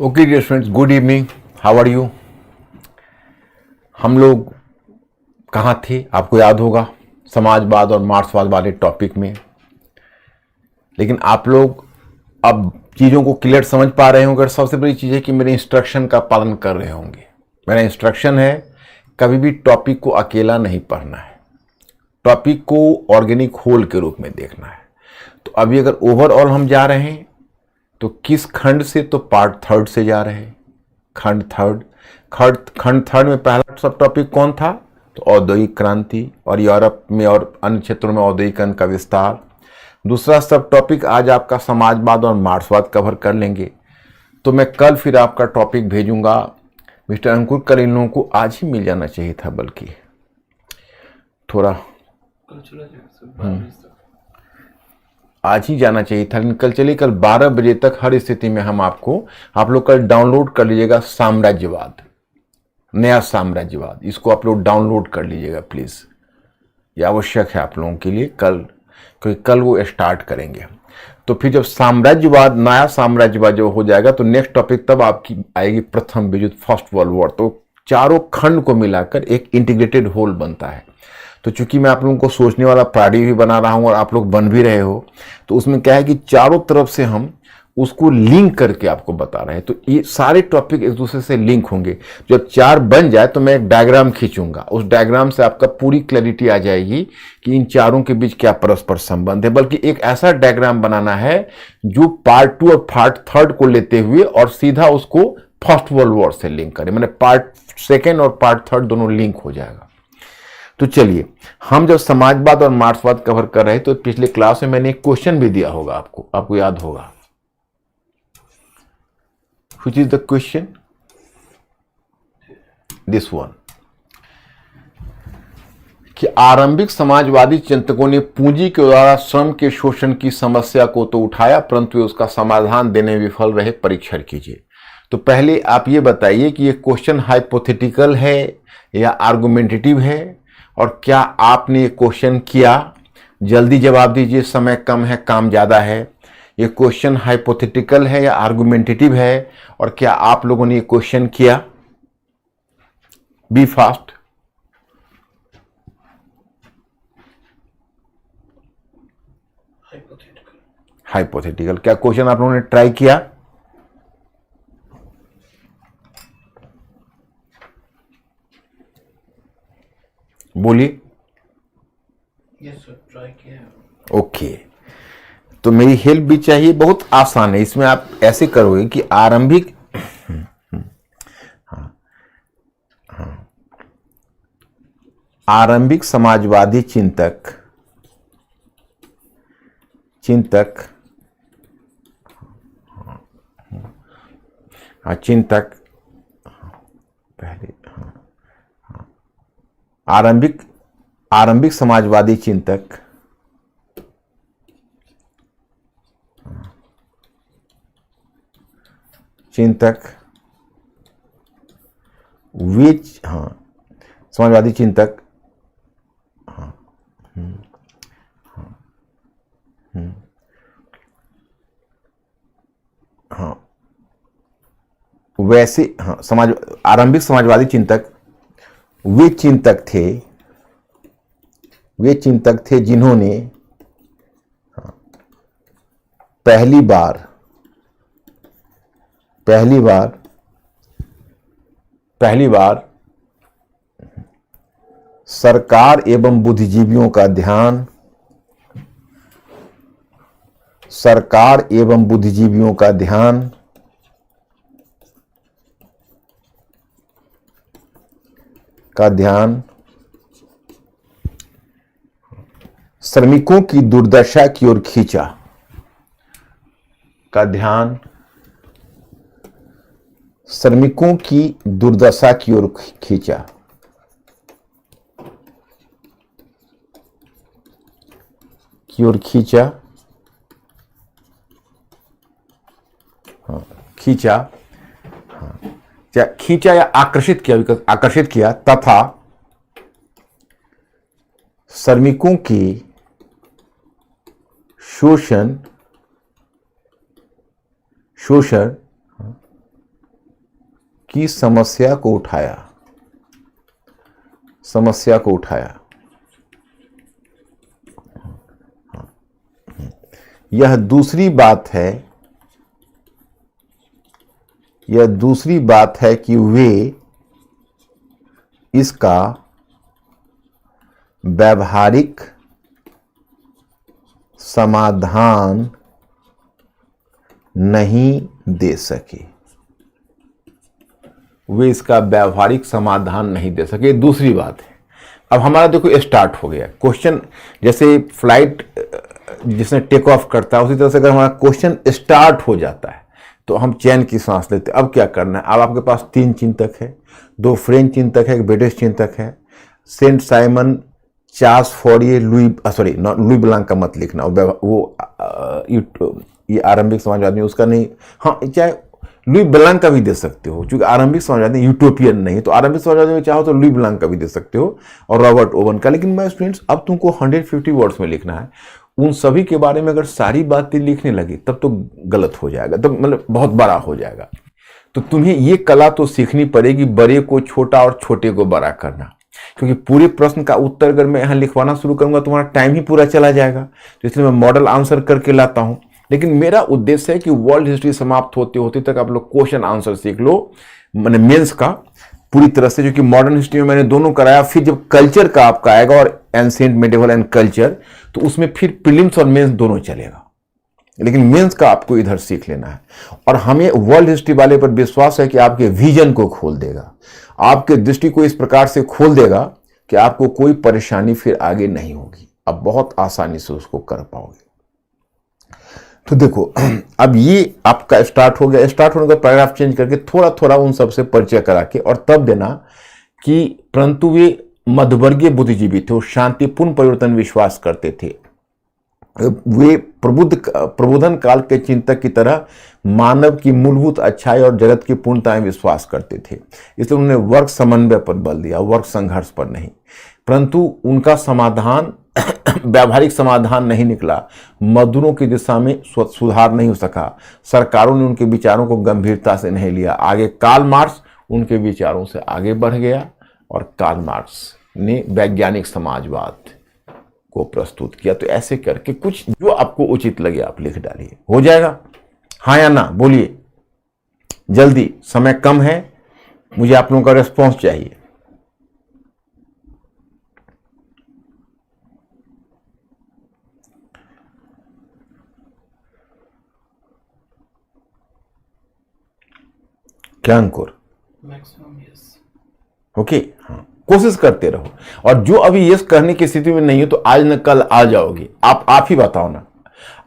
Okay dear friends, good evening, how are you. हम लोग कहाँ थे आपको याद होगा, समाजवाद और मार्क्सवाद वाले टॉपिक में। लेकिन आप लोग अब चीज़ों को क्लियर समझ पा रहे होंगे। और सबसे बड़ी चीज़ है कि मेरे इंस्ट्रक्शन का पालन कर रहे होंगे। मेरा इंस्ट्रक्शन है कभी भी टॉपिक को अकेला नहीं पढ़ना है, टॉपिक को ऑर्गेनिक होल के रूप में देखना है। तो अभी अगर ओवरऑल हम जा रहे हैं तो किस खंड से, तो पार्ट थर्ड से जा रहे हैं। खंड थर्ड में पहला सब टॉपिक कौन था, तो औद्योगिक क्रांति और यूरोप में और अन्य क्षेत्रों में औद्योगिकरण का विस्तार। दूसरा सब टॉपिक आज आपका समाजवाद और मार्क्सवाद कवर कर लेंगे। तो मैं कल फिर आपका टॉपिक भेजूंगा। मिस्टर अंकुर, कल इन लोगों को आज ही मिल जाना चाहिए था, बल्कि थोड़ा आज ही जाना चाहिए था, लेकिन कल चलिए, कल 12 बजे तक हर स्थिति में हम आप लोग कल डाउनलोड कर लीजिएगा साम्राज्यवाद, नया साम्राज्यवाद। इसको आप लोग डाउनलोड कर लीजिएगा प्लीज, ये आवश्यक है आप लोगों के लिए कल, क्योंकि कल वो स्टार्ट करेंगे। तो फिर जब साम्राज्यवाद, नया साम्राज्यवाद जब हो जाएगा तो नेक्स्ट टॉपिक तब आपकी आएगी प्रथम विश्व युद्ध, फर्स्ट वर्ल्ड वॉर। तो चारों खंड को मिलाकर एक इंटीग्रेटेड होल बनता है। तो चूंकि मैं आप लोगों को सोचने वाला प्राणी भी बना रहा हूं और आप लोग बन भी रहे हो, तो उसमें क्या है कि चारों तरफ से हम उसको लिंक करके आपको बता रहे हैं। तो ये सारे टॉपिक एक दूसरे से लिंक होंगे। जब चार बन जाए तो मैं एक डायग्राम खींचूंगा, उस डायग्राम से आपका पूरी क्लैरिटी आ जाएगी कि इन चारों के बीच क्या परस्पर संबंध है। बल्कि एक ऐसा डायग्राम बनाना है जो पार्ट 2 और पार्ट 3 को लेते हुए और सीधा उसको फर्स्ट वर्ल्ड वॉर से लिंक करे, मैंने पार्ट 2 और पार्ट 3 दोनों लिंक हो जाएगा। तो चलिए, हम जब समाजवाद और मार्क्सवाद कवर कर रहे हैं तो पिछले क्लास में मैंने एक क्वेश्चन भी दिया होगा, आपको याद होगा। Which is the question? This one, कि आरंभिक समाजवादी चिंतकों ने पूंजी के द्वारा श्रम के शोषण की समस्या को तो उठाया, परंतु उसका समाधान देने में विफल रहे। परीक्षण कीजिए। तो पहले आप ये बताइए कि ये क्वेश्चन हाइपोथेटिकल है या आर्गुमेंटेटिव है, और क्या आपने ये क्वेश्चन किया। जल्दी जवाब दीजिए, समय कम है, काम ज्यादा है। ये क्वेश्चन हाइपोथेटिकल है या आर्गुमेंटेटिव है, और क्या आप लोगों ने ये क्वेश्चन किया। Be fast. हाइपोथेटिकल। क्या क्वेश्चन आप लोगों ने ट्राई किया। बोलिए। यस सर, ट्राई किया है। ओके, तो मेरी हेल्प भी चाहिए। बहुत आसान है, इसमें आप ऐसे करोगे कि आरंभिक आरंभिक समाजवादी चिंतक पहले आरंभिक समाजवादी चिंतक समाजवादी चिंतक वैसे आरंभिक समाजवादी चिंतक वे चिंतक थे जिन्होंने पहली बार सरकार एवं बुद्धिजीवियों का ध्यान श्रमिकों की दुर्दशा की ओर खींचा। श्रमिकों की दुर्दशा की ओर खींचा। खींचा या आकर्षित किया तथा श्रमिकों की शोषण की समस्या को उठाया, समस्या को उठाया। यह दूसरी बात है, यह दूसरी बात है कि वे इसका व्यावहारिक समाधान नहीं दे सके, वे इसका व्यावहारिक समाधान नहीं दे सके, दूसरी बात है। अब हमारा देखो स्टार्ट हो गया क्वेश्चन, जैसे फ्लाइट जिसने टेक ऑफ करता है उसी तरह से अगर हमारा क्वेश्चन स्टार्ट हो जाता है तो हम चैन की सांस लेते हैं। अब क्या करना है, अब आपके पास 3 चिंतक है, 2 फ्रेंच चिंतक है, एक ब्रिटिश चिंतक है, Saint Simon, Charles Fourier, Louis Blanc का मत लिखना, ये आरंभिक समाजवादी उसका नहीं, हाँ चाहे लुई ब्लांक का भी दे सकते हो, क्योंकि आरंभिक समाजवादी यूटोपियन नहीं, तो आरंभिक समाजवादी में चाहो तो लुई ब्लांक का भी दे सकते हो और रॉबर्ट ओवन का। लेकिन मैं स्टूडेंट्स अब तुमको 150 वर्ड्स में लिखना है, उन सभी के बारे में अगर सारी बातें लिखने लगी तब तो गलत हो जाएगा, तब मतलब बहुत बड़ा हो जाएगा। तो तुम्हें ये कला तो सीखनी पड़ेगी, बड़े को छोटा और छोटे को बड़ा करना, क्योंकि पूरे प्रश्न का उत्तर अगर मैं यहाँ लिखवाना शुरू करूंगा तुम्हारा टाइम ही पूरा चला जाएगा। तो इसलिए मैं मॉडल आंसर करके लाता हूं, लेकिन मेरा उद्देश्य है कि वर्ल्ड हिस्ट्री समाप्त होते होते तक आप लोग क्वेश्चन आंसर सीख लो, मैंने मेंस का पूरी तरह से, जो कि मॉडर्न हिस्ट्री में मैंने दोनों कराया। फिर जब कल्चर का आपका आएगा और एंशिएंट, मिडिवल एंड कल्चर, तो उसमें फिर प्रीलिम्स और मेंस दोनों चलेगा, लेकिन मेंस का आपको इधर सीख लेना है। और हमें वर्ल्ड हिस्ट्री वाले पर विश्वास है कि आपके विजन को खोल देगा, आपके दृष्टि को इस प्रकार से खोल देगा कि आपको कोई परेशानी फिर आगे नहीं होगी, अब बहुत आसानी से उसको कर पाओगे। तो देखो अब ये आपका स्टार्ट हो गया, स्टार्ट होने का पैराग्राफ चेंज करके थोड़ा थोड़ा उन सबसे परिचय करा के और तब देना कि परंतु वे मध्यवर्गीय बुद्धिजीवी थे, वो शांतिपूर्ण परिवर्तन विश्वास करते थे, वे प्रबोधन काल के चिंतक की तरह मानव की मूलभूत अच्छाई और जगत की पूर्णता में विश्वास करते थे। इसलिए उन्होंने वर्ग समन्वय पर बल दिया, वर्ग संघर्ष पर नहीं। परंतु उनका समाधान व्यावहारिक समाधान नहीं निकला, मजदूरों की दिशा में सुधार नहीं हो सका, सरकारों ने उनके विचारों को गंभीरता से नहीं लिया। आगे कार्ल मार्क्स उनके विचारों से आगे बढ़ गया और कार्ल मार्क्स ने वैज्ञानिक समाजवाद को प्रस्तुत किया। तो ऐसे करके कुछ जो आपको उचित लगे आप लिख डालिए, हो जाएगा। हाँ या ना बोलिए जल्दी, समय कम है, मुझे आप लोगों का रिस्पॉन्स चाहिए। क्या अंकुर? Maximum yes. ओके, हाँ कोशिश करते रहो, और जो अभी यस करने की स्थिति में नहीं हो तो आज न कल आ जाओगे। आप ही बताओ ना,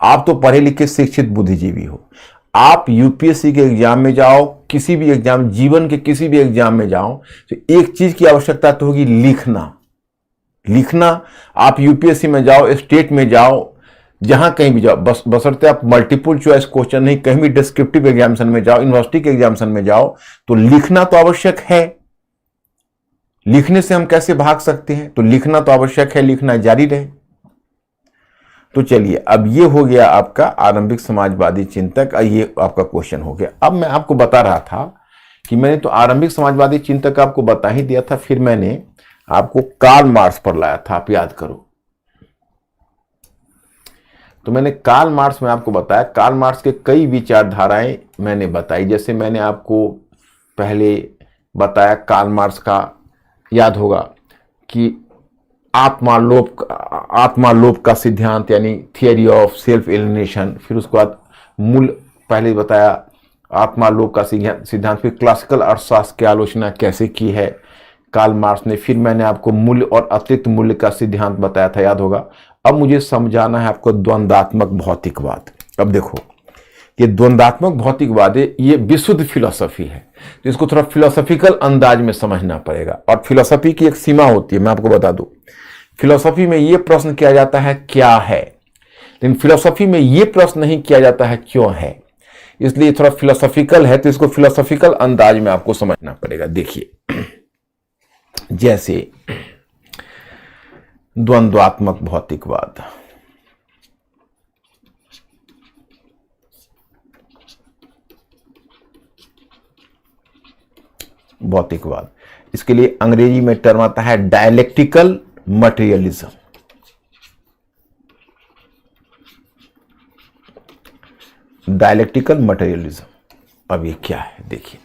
आप तो पढ़े लिखे शिक्षित बुद्धिजीवी हो, आप यूपीएससी के एग्जाम में जाओ, किसी भी एग्जाम, जीवन के किसी भी एग्जाम में जाओ, तो एक चीज की आवश्यकता तो होगी, लिखना। आप यूपीएससी में जाओ, स्टेट में जाओ, जहां कहीं भी जाओ, बशर्ते आप मल्टीपल चॉइस क्वेश्चन नहीं, कहीं भी डिस्क्रिप्टिव एग्जामिनेशन में जाओ, यूनिवर्सिटी के एग्जामिनेशन में जाओ, तो लिखना तो आवश्यक है। लिखने से हम कैसे भाग सकते हैं? तो लिखना तो आवश्यक है, लिखना जारी रहे। तो चलिए, अब ये हो गया आपका आरंभिक समाजवादी चिंतक, ये आपका क्वेश्चन हो गया। अब मैं आपको बता रहा था कि मैंने तो आरंभिक समाजवादी चिंतक आपको बता ही दिया था, फिर मैंने आपको कार्ल मार्क्स पर लाया था, आप याद करो। तो मैंने कार्ल मार्क्स में आपको बताया, कार्ल मार्क्स के कई विचारधाराएं मैंने बताई। जैसे मैंने आपको पहले बताया, कार्ल मार्क्स का याद होगा कि आत्मालोप का सिद्धांत, यानी थियरी ऑफ सेल्फ एलिनेशन। फिर उसके बाद मूल, पहले बताया आत्मालोप का सिद्धांत, फिर क्लासिकल अर्थशास्त्र की आलोचना कैसे की है कार्ल मार्क्स ने। फिर मैंने आपको मूल्य और अतिरिक्त मूल्य का सिद्धांत बताया था, याद होगा। अब मुझे समझाना है आपको द्वंद्वात्मक भौतिकवाद। अब देखो, ये द्वंद्वात्मक भौतिकवाद है, ये विशुद्ध फिलॉसफी है, तो इसको थोड़ा फिलोसॉफिकल अंदाज में समझना पड़ेगा। और फिलॉसफी की एक सीमा होती है, मैं आपको बता दूं। फिलॉसफी में ये प्रश्न किया जाता है क्या है, लेकिन फिलॉसफी में ये प्रश्न नहीं किया जाता है क्यों है। इसलिए थोड़ा फिलोसॉफिकल है, तो इसको फिलोसॉफिकल अंदाज में आपको समझना पड़ेगा। देखिए, जैसे द्वंद्वात्मक भौतिकवाद, भौतिकवाद। इसके लिए अंग्रेजी में टर्म आता है डायलेक्टिकल मटेरियलिज्म। डायलेक्टिकल मटेरियलिज्म, अब ये क्या है देखिए।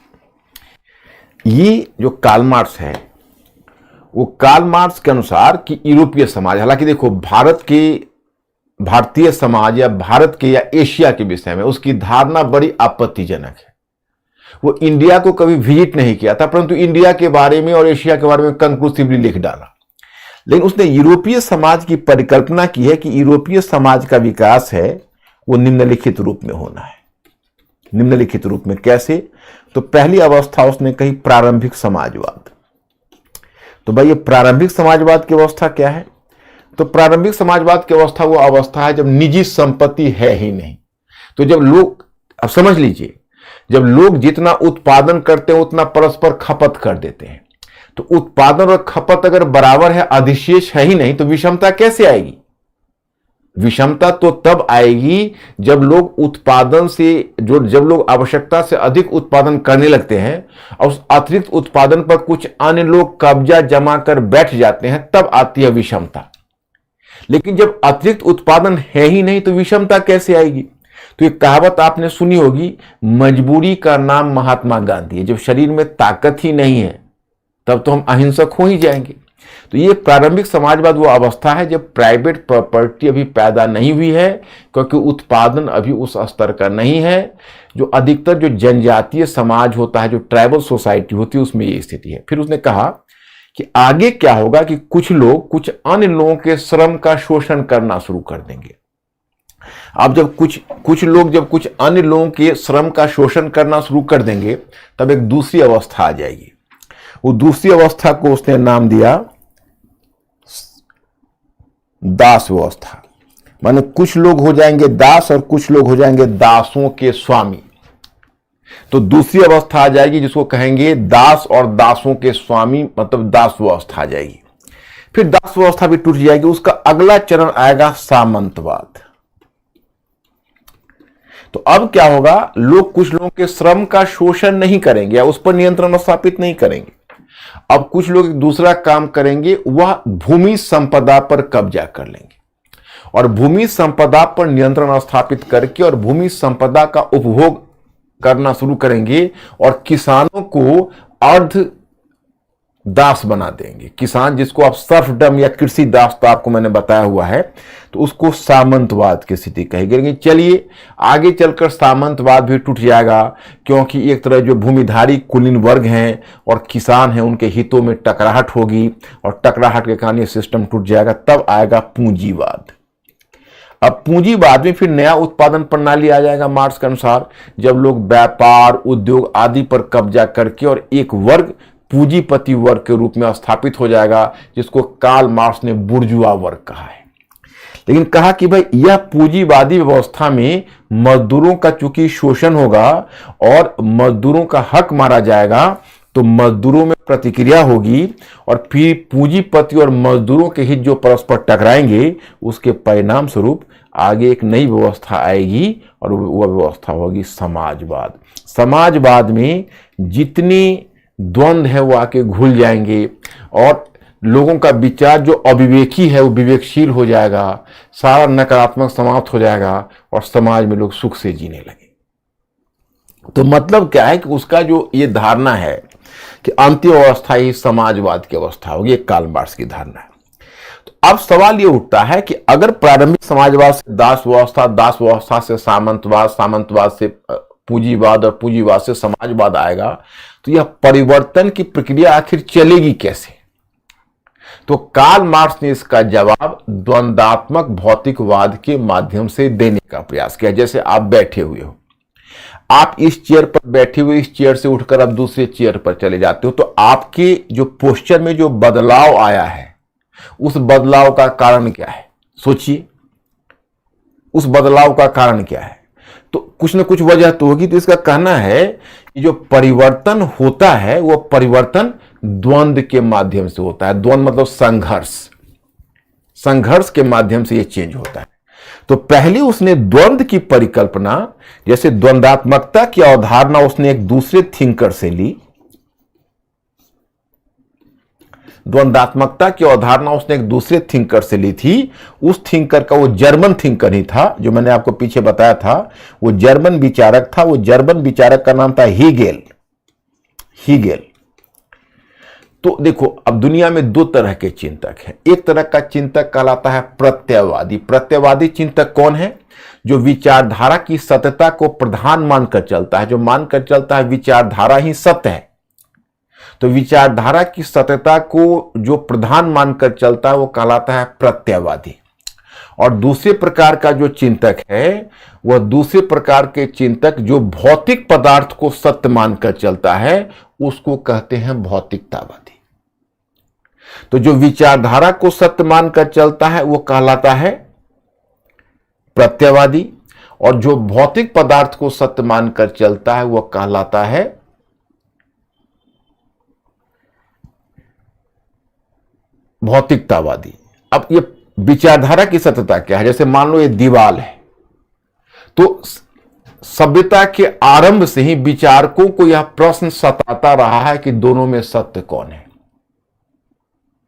ये जो कार्ल मार्क्स है वो कार्ल मार्क्स के अनुसार कि यूरोपीय समाज, हालांकि देखो भारतीय समाज या भारत के या एशिया के विषय में उसकी धारणा बड़ी आपत्तिजनक है। वो इंडिया को कभी विजिट नहीं किया था, परंतु इंडिया के बारे में और एशिया के बारे में कंक्लूसिवली लिख डाला। लेकिन उसने यूरोपीय समाज की परिकल्पना की है कि यूरोपीय समाज का विकास है वो निम्नलिखित रूप में होना है। निम्नलिखित रूप में कैसे? तो पहली अवस्था उसने कही प्रारंभिक समाजवाद। तो भाई ये प्रारंभिक समाजवाद की अवस्था क्या है? तो प्रारंभिक समाजवाद की अवस्था वो अवस्था है जब निजी संपत्ति है ही नहीं। तो जब लोग, अब समझ लीजिए, जब लोग जितना उत्पादन करते हैं उतना परस्पर खपत कर देते हैं, तो उत्पादन और खपत अगर बराबर है, अधिशेष है ही नहीं, तो विषमता कैसे आएगी? विषमता तो तब आएगी जब लोग उत्पादन से जब लोग आवश्यकता से अधिक उत्पादन करने लगते हैं और उस अतिरिक्त उत्पादन पर कुछ अन्य लोग कब्जा जमा कर बैठ जाते हैं, तब आती है विषमता। लेकिन जब अतिरिक्त उत्पादन है ही नहीं तो विषमता कैसे आएगी? तो एक कहावत आपने सुनी होगी, मजबूरी का नाम महात्मा गांधी है। जब शरीर में ताकत ही नहीं है तब तो हम अहिंसक हो ही जाएंगे। तो ये प्रारंभिक समाजवाद वो अवस्था है जब प्राइवेट प्रॉपर्टी अभी पैदा नहीं हुई है, क्योंकि उत्पादन अभी उस स्तर का नहीं है। जो अधिकतर जो जनजातीय समाज होता है, जो ट्राइबल सोसाइटी होती है, उसमें ये स्थिति है। फिर उसने कहा कि आगे क्या होगा कि कुछ लोग कुछ अन्य लोगों के श्रम का शोषण करना शुरू कर देंगे। अब जब कुछ लोग जब कुछ अन्य लोगों के श्रम का शोषण करना शुरू कर देंगे, तब एक दूसरी अवस्था आ जाएगी। वो दूसरी अवस्था को उसने नाम दिया दास व्यवस्था। माने कुछ लोग हो जाएंगे दास और कुछ लोग हो जाएंगे दासों के स्वामी। तो दूसरी अवस्था आ जाएगी जिसको कहेंगे दास और दासों के स्वामी, मतलब दास व्यवस्था आ जाएगी। फिर दास व्यवस्था भी टूट जाएगी। उसका अगला चरण आएगा सामंतवाद। तो अब क्या होगा, लोग कुछ लोगों के श्रम का शोषण नहीं करेंगे या उस पर नियंत्रण स्थापित नहीं करेंगे। अब कुछ लोग एक दूसरा काम करेंगे, वह भूमि संपदा पर कब्जा कर लेंगे और भूमि संपदा पर नियंत्रण स्थापित करके और भूमि संपदा का उपभोग करना शुरू करेंगे और किसानों को अर्ध दास बना देंगे। किसान जिसको आप सर्फडम या कृषि दास तो आपको मैंने बताया हुआ है, तो उसको सामंतवाद की स्थिति कहेंगे। चलिए आगे चलकर सामंतवाद भी टूट जाएगा, क्योंकि एक तरह जो भूमिधारी कुलीन वर्ग हैं और किसान हैं, उनके हितों में टकराहट होगी और टकराहट के कारण ये सिस्टम टूट जाएगा। तब आएगा पूंजीवाद। अब पूंजीवाद में फिर नया उत्पादन प्रणाली आ जाएगा मार्क्स के अनुसार, जब लोग व्यापार, उद्योग आदि पर कब्जा करके और एक वर्ग पूंजीपति वर्ग के रूप में स्थापित हो जाएगा, जिसको कार्ल मार्क्स ने बुर्जुआ वर्ग कहा है। लेकिन कहा कि भाई यह पूंजीवादी व्यवस्था में मजदूरों का चूंकि शोषण होगा और मजदूरों का हक मारा जाएगा, तो मजदूरों में प्रतिक्रिया होगी और फिर पूंजीपति और मजदूरों के हित जो परस्पर टकराएंगे, उसके परिणाम स्वरूप आगे एक नई व्यवस्था आएगी और वह व्यवस्था होगी समाजवाद। समाजवाद में जितनी द्वंद्व है वो आके घुल जाएंगे और लोगों का विचार जो अविवेकी है वो विवेकशील हो जाएगा, सारा नकारात्मक समाप्त हो जाएगा और समाज में लोग सुख से जीने लगे। तो मतलब क्या है कि उसका जो ये धारणा है कि अंतिम अवस्था ही समाजवाद की अवस्था होगी, एक कार्ल मार्क्स की धारणा है। तो अब सवाल ये उठता है कि अगर प्रारंभिक समाजवाद से दास व्यवस्था से सामंतवाद, सामंतवाद से पूंजीवाद और पूंजीवाद से समाजवाद आएगा, तो यह परिवर्तन की प्रक्रिया आखिर चलेगी कैसे? तो कार्ल मार्क्स ने इसका जवाब द्वंद्वात्मक भौतिकवाद के माध्यम से देने का प्रयास किया। जैसे आप बैठे हुए हो, आप इस चेयर पर बैठे हुए, इस चेयर से उठकर आप दूसरे चेयर पर चले जाते हो, तो आपके जो पोस्चर में जो बदलाव आया है, उस बदलाव का कारण क्या है? सोचिए, उस बदलाव का कारण क्या है? तो कुछ न कुछ वजह तो होगी। तो इसका कहना है कि जो परिवर्तन होता है वो परिवर्तन द्वंद्व के माध्यम से होता है। द्वंद्व मतलब संघर्ष के माध्यम से ये चेंज होता है। तो पहले उसने द्वंद्व की परिकल्पना, जैसे द्वंद्वात्मकता की अवधारणा उसने एक दूसरे थिंकर से ली, द्वंदात्मकता की अवधारणा उसने एक दूसरे थिंकर से ली थी। उस थिंकर का, वो जर्मन थिंकर ही था जो मैंने आपको पीछे बताया था, वो जर्मन विचारक था। वो जर्मन विचारक का नाम था हीगेल। तो देखो, अब दुनिया में दो तरह के चिंतक हैं। एक तरह का चिंतक कहलाता है प्रत्ययवादी। प्रत्ययवादी चिंतक कौन है? जो विचारधारा की सत्यता को प्रधान मानकर चलता है, जो मानकर चलता है विचारधारा ही सत्य है। तो विचारधारा की सत्यता को जो प्रधान मानकर चलता है वो कहलाता है प्रत्ययवादी। और दूसरे प्रकार का जो चिंतक है, वह दूसरे प्रकार के चिंतक जो भौतिक पदार्थ को सत्य मानकर चलता है, उसको कहते हैं भौतिकतावादी। तो जो विचारधारा को सत्य मानकर चलता है वो कहलाता है प्रत्ययवादी, और जो भौतिक पदार्थ को सत्य मानकर चलता है वो कहलाता है भौतिकतावादी। अब ये विचारधारा की सत्यता क्या है? जैसे मान लो ये दीवाल है, तो सभ्यता के आरंभ से ही विचारकों को यह प्रश्न सताता रहा है कि दोनों में सत्य कौन है।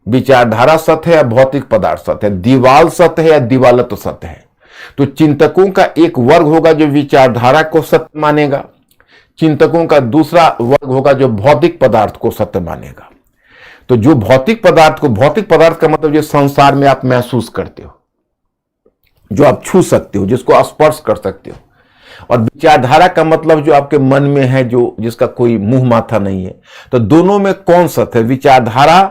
विचारधारा सत्य है या भौतिक पदार्थ सत्य है? दीवाल सत्य है या दीवालत्व सत्य है? तो चिंतकों का एक वर्ग होगा जो विचारधारा को सत्य मानेगा, चिंतकों का दूसरा वर्ग होगा जो भौतिक पदार्थ को सत्य मानेगा। तो जो भौतिक पदार्थ को, भौतिक पदार्थ का मतलब जो संसार में आप महसूस करते हो, जो आप छू सकते हो, जिसको स्पर्श कर सकते हो, और विचारधारा का मतलब जो आपके मन में है, जो जिसका कोई मुंह माथा नहीं है। तो दोनों में कौन सत्य है? विचारधारा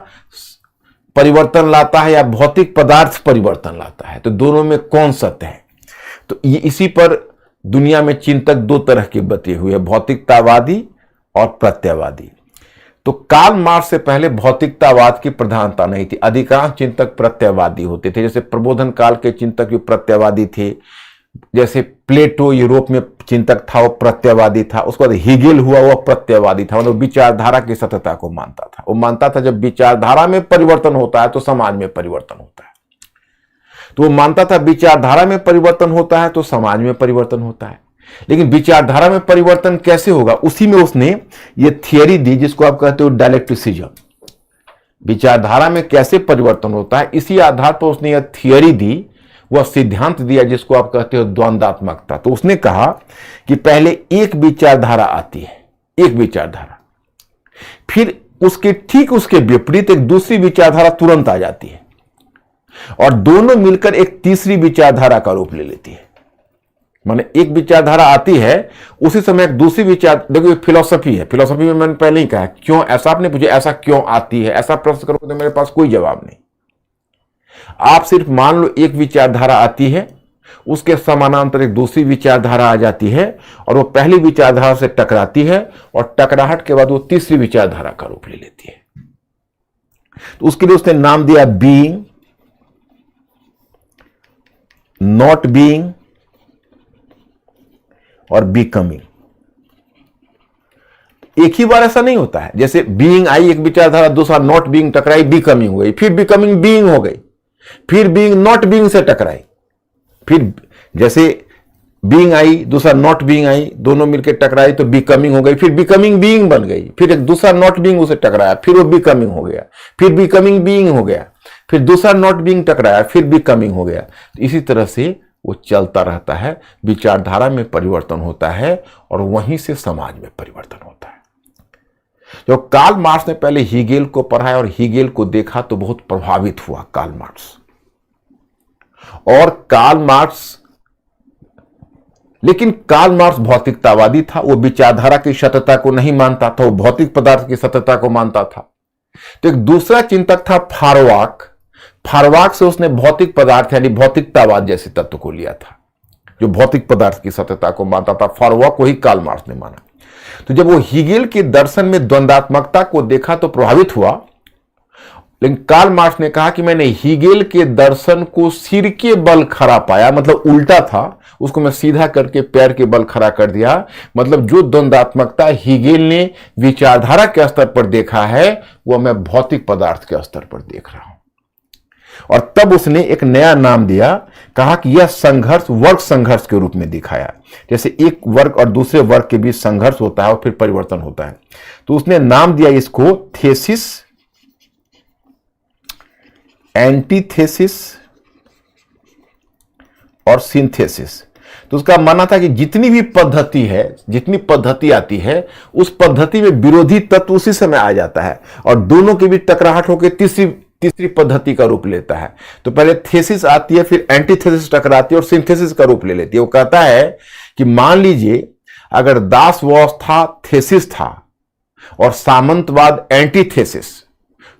परिवर्तन लाता है या भौतिक पदार्थ परिवर्तन लाता है? तो दोनों में कौन सत्य है? तो ये इसी पर दुनिया में चिंतक दो तरह के बते हुए, भौतिकतावादी और प्रत्ययवादी। तो कार्ल मार्क्स से पहले भौतिकतावाद की प्रधानता नहीं थी, अधिकांश चिंतक प्रत्ययवादी होते थे। जैसे प्रबोधन काल के चिंतक भी प्रत्ययवादी थे, जैसे प्लेटो यूरोप में चिंतक था वो प्रत्ययवादी था। उसके बाद हीगेल हुआ, वह प्रत्ययवादी था, मतलब विचारधारा की सत्यता को मानता था। वो मानता था जब विचारधारा में परिवर्तन होता है तो समाज में परिवर्तन होता है। तो वो मानता था विचारधारा में परिवर्तन होता है तो समाज में परिवर्तन होता है। लेकिन विचारधारा में परिवर्तन कैसे होगा, उसी में उसने ये थियरी दी जिसको आप कहते हो डायलेक्टिसिज्म। विचारधारा में कैसे परिवर्तन होता है, इसी आधार पर उसने यह थियरी दी, वह सिद्धांत दिया जिसको आप कहते हो द्वंदात्मकता। तो उसने कहा कि पहले एक विचारधारा आती है, एक विचारधारा, फिर उसके ठीक उसके विपरीत एक दूसरी विचारधारा तुरंत आ जाती है, और दोनों मिलकर एक तीसरी विचारधारा का रूप ले लेती है। माने एक विचारधारा आती है, उसी समय एक दूसरी विचार, देखो फिलॉसफी है, फिलॉसफी में मैंने पहले ही कहा क्यों ऐसा, आपने पूछे ऐसा क्यों आती है, ऐसा प्रश्न करोगे तो मेरे पास कोई जवाब नहीं। आप सिर्फ मान लो एक विचारधारा आती है, उसके समानांतर एक दूसरी विचारधारा आ जाती है, और वो पहली विचारधारा से टकराती है, और टकराहट के बाद वो तीसरी विचारधारा का रूप ले लेती है। तो उसके लिए उसने नाम दिया बीइंग, नॉट बीइंग और बिकमिंग। एक ही बार ऐसा नहीं होता है, जैसे बीइंग आई एक विचारधारा, दूसरा नॉट बीइंग टकराई, बिकमिंग हो गई, फिर बिकमिंग बीइंग हो गई, फिर बीइंग नॉट बीइंग से टकराई, फिर जैसे बीइंग आई दूसरा नॉट बीइंग आई, दोनों मिलकर टकराई तो बिकमिंग हो गई, फिर बिकमिंग बीइंग बन गई, फिर एक दूसरा नॉट बीइंग उसे टकराया, फिर वो बिकमिंग हो गया, फिर बिकमिंग बीइंग हो गया, फिर दूसरा नॉट बीइंग टकराया, फिर बिकमिंग हो गया। तो इसी तरह से वो चलता रहता है, विचारधारा में परिवर्तन होता है और वहीं से समाज में परिवर्तन होता है। जब कार्ल मार्क्स ने पहले हीगेल को पढ़ा और हीगेल को देखा तो बहुत प्रभावित हुआ कार्ल मार्क्स। और कार्ल मार्क्स, लेकिन कार्ल मार्क्स भौतिकतावादी था, वो विचारधारा की सत्यता को नहीं मानता था, वो भौतिक पदार्थ की सत्यता को मानता था। तो एक दूसरा चिंतक था फारवाक। फारवाक से उसने भौतिक पदार्थ यानी भौतिकतावाद जैसे तत्व को लिया था, जो भौतिक पदार्थ की सत्यता को मानता था। फारवाक को ही कार्ल मार्क्स ने माना। तो जब वो हीगेल के दर्शन में द्वंदात्मकता को देखा तो प्रभावित हुआ, लेकिन कार्ल मार्क्स ने कहा कि मैंने हीगेल के दर्शन को सिर के बल खड़ा पाया, मतलब उल्टा था, उसको मैं सीधा करके पैर के बल खड़ा कर दिया। मतलब जो द्वंदात्मकता हीगेल ने विचारधारा के स्तर पर देखा है वह मैं भौतिक पदार्थ के स्तर पर देख रहा हूं। और तब उसने एक नया नाम दिया, कहा कि यह संघर्ष वर्ग संघर्ष के रूप में दिखाया। जैसे एक वर्ग और दूसरे वर्ग के बीच संघर्ष होता है और फिर परिवर्तन होता है, तो उसने नाम दिया इसको थेसिस एंटीथेसिस और सिंथेसिस। तो उसका मानना था कि जितनी भी पद्धति है, जितनी पद्धति आती है, उस पद्धति में विरोधी तत्व उसी समय आ जाता है और दोनों के बीच टकराहट होकर तीसरी पद्धति का रूप लेता है। तो पहले थेसिस आती है, फिर एंटीथेसिस टकराती है और सिंथेसिस का रूप ले लेती है। वो कहता है कि मान लीजिए अगर दास व्यवस्था थेसिस था और सामंतवाद एंटीथेसिस,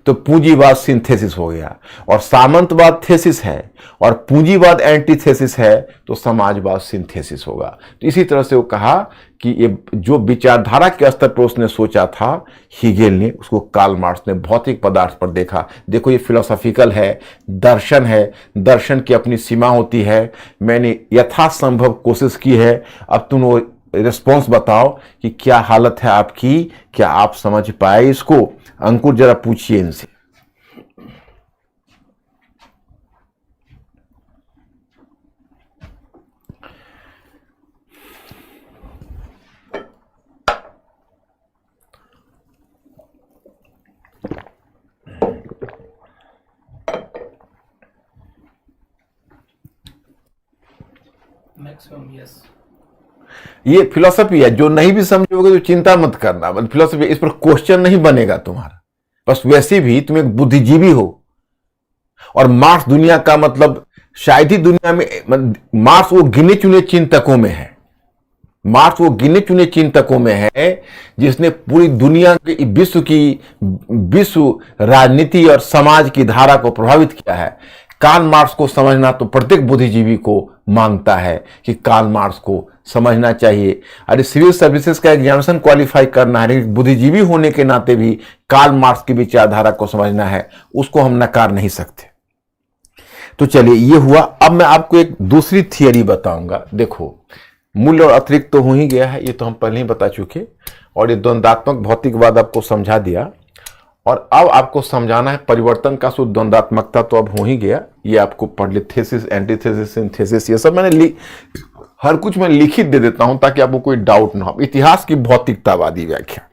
तो पूंजीवाद सिंथेसिस हो गया, और सामंतवाद थेसिस है और पूंजीवाद एंटीथेसिस है तो समाजवाद सिंथेसिस होगा। तो इसी तरह से वो कहा कि ये जो विचारधारा के स्तर पर उसने सोचा था हीगेल ने, उसको कार्ल मार्क्स ने भौतिक पदार्थ पर देखा। देखो ये फिलोसॉफिकल है, दर्शन है, दर्शन की अपनी सीमा होती है। मैंने यथासंभव कोशिश की है, अब तुम वो रिस्पॉन्स बताओ कि क्या हालत है आपकी, क्या आप समझ पाए इसको? अंकुर जरा पूछिए इनसे। Maximum yes. ये फिलोसफी है, जो नहीं भी समझोगे तो चिंता मत करना, फिलोसफी, इस पर क्वेश्चन नहीं बनेगा तुम्हारा। बस वैसे भी तुम एक बुद्धिजीवी हो और मार्क्स दुनिया का मतलब शायद ही दुनिया में, मार्क्स वो गिने चुने चिंतकों में है, मार्क्स वो गिने चुने चिंतकों में है जिसने पूरी दुनिया की विश्व राजनीति और समाज की धारा को प्रभावित किया है। कार्ल मार्क्स को समझना तो प्रत्येक बुद्धिजीवी को मांगता है कि कार्ल मार्क्स को समझना चाहिए। अरे सिविल सर्विसेज का एग्जामिनेशन क्वालिफाई करना है, लेकिन बुद्धिजीवी होने के नाते भी कार्ल मार्क्स की विचारधारा को समझना है, उसको हम नकार नहीं सकते। तो चलिए ये हुआ। अब मैं आपको एक दूसरी थियरी बताऊंगा। देखो मूल और अतिरिक्त तो हो ही गया है, ये तो हम पहले ही बता चुके, और ये द्वंद्वात्मक भौतिकवाद आपको समझा दिया, और अब आपको समझाना है परिवर्तन का सूत्र। द्वंद्वात्मकता तो अब हो ही गया, ये आपको पढ़ ले, थेसिस, एंटीथेसिस, सिंथेसिस, ये सब मैंने हर कुछ मैं लिखित दे देता हूं ताकि आपको कोई डाउट ना हो। इतिहास की भौतिकतावादी व्याख्या।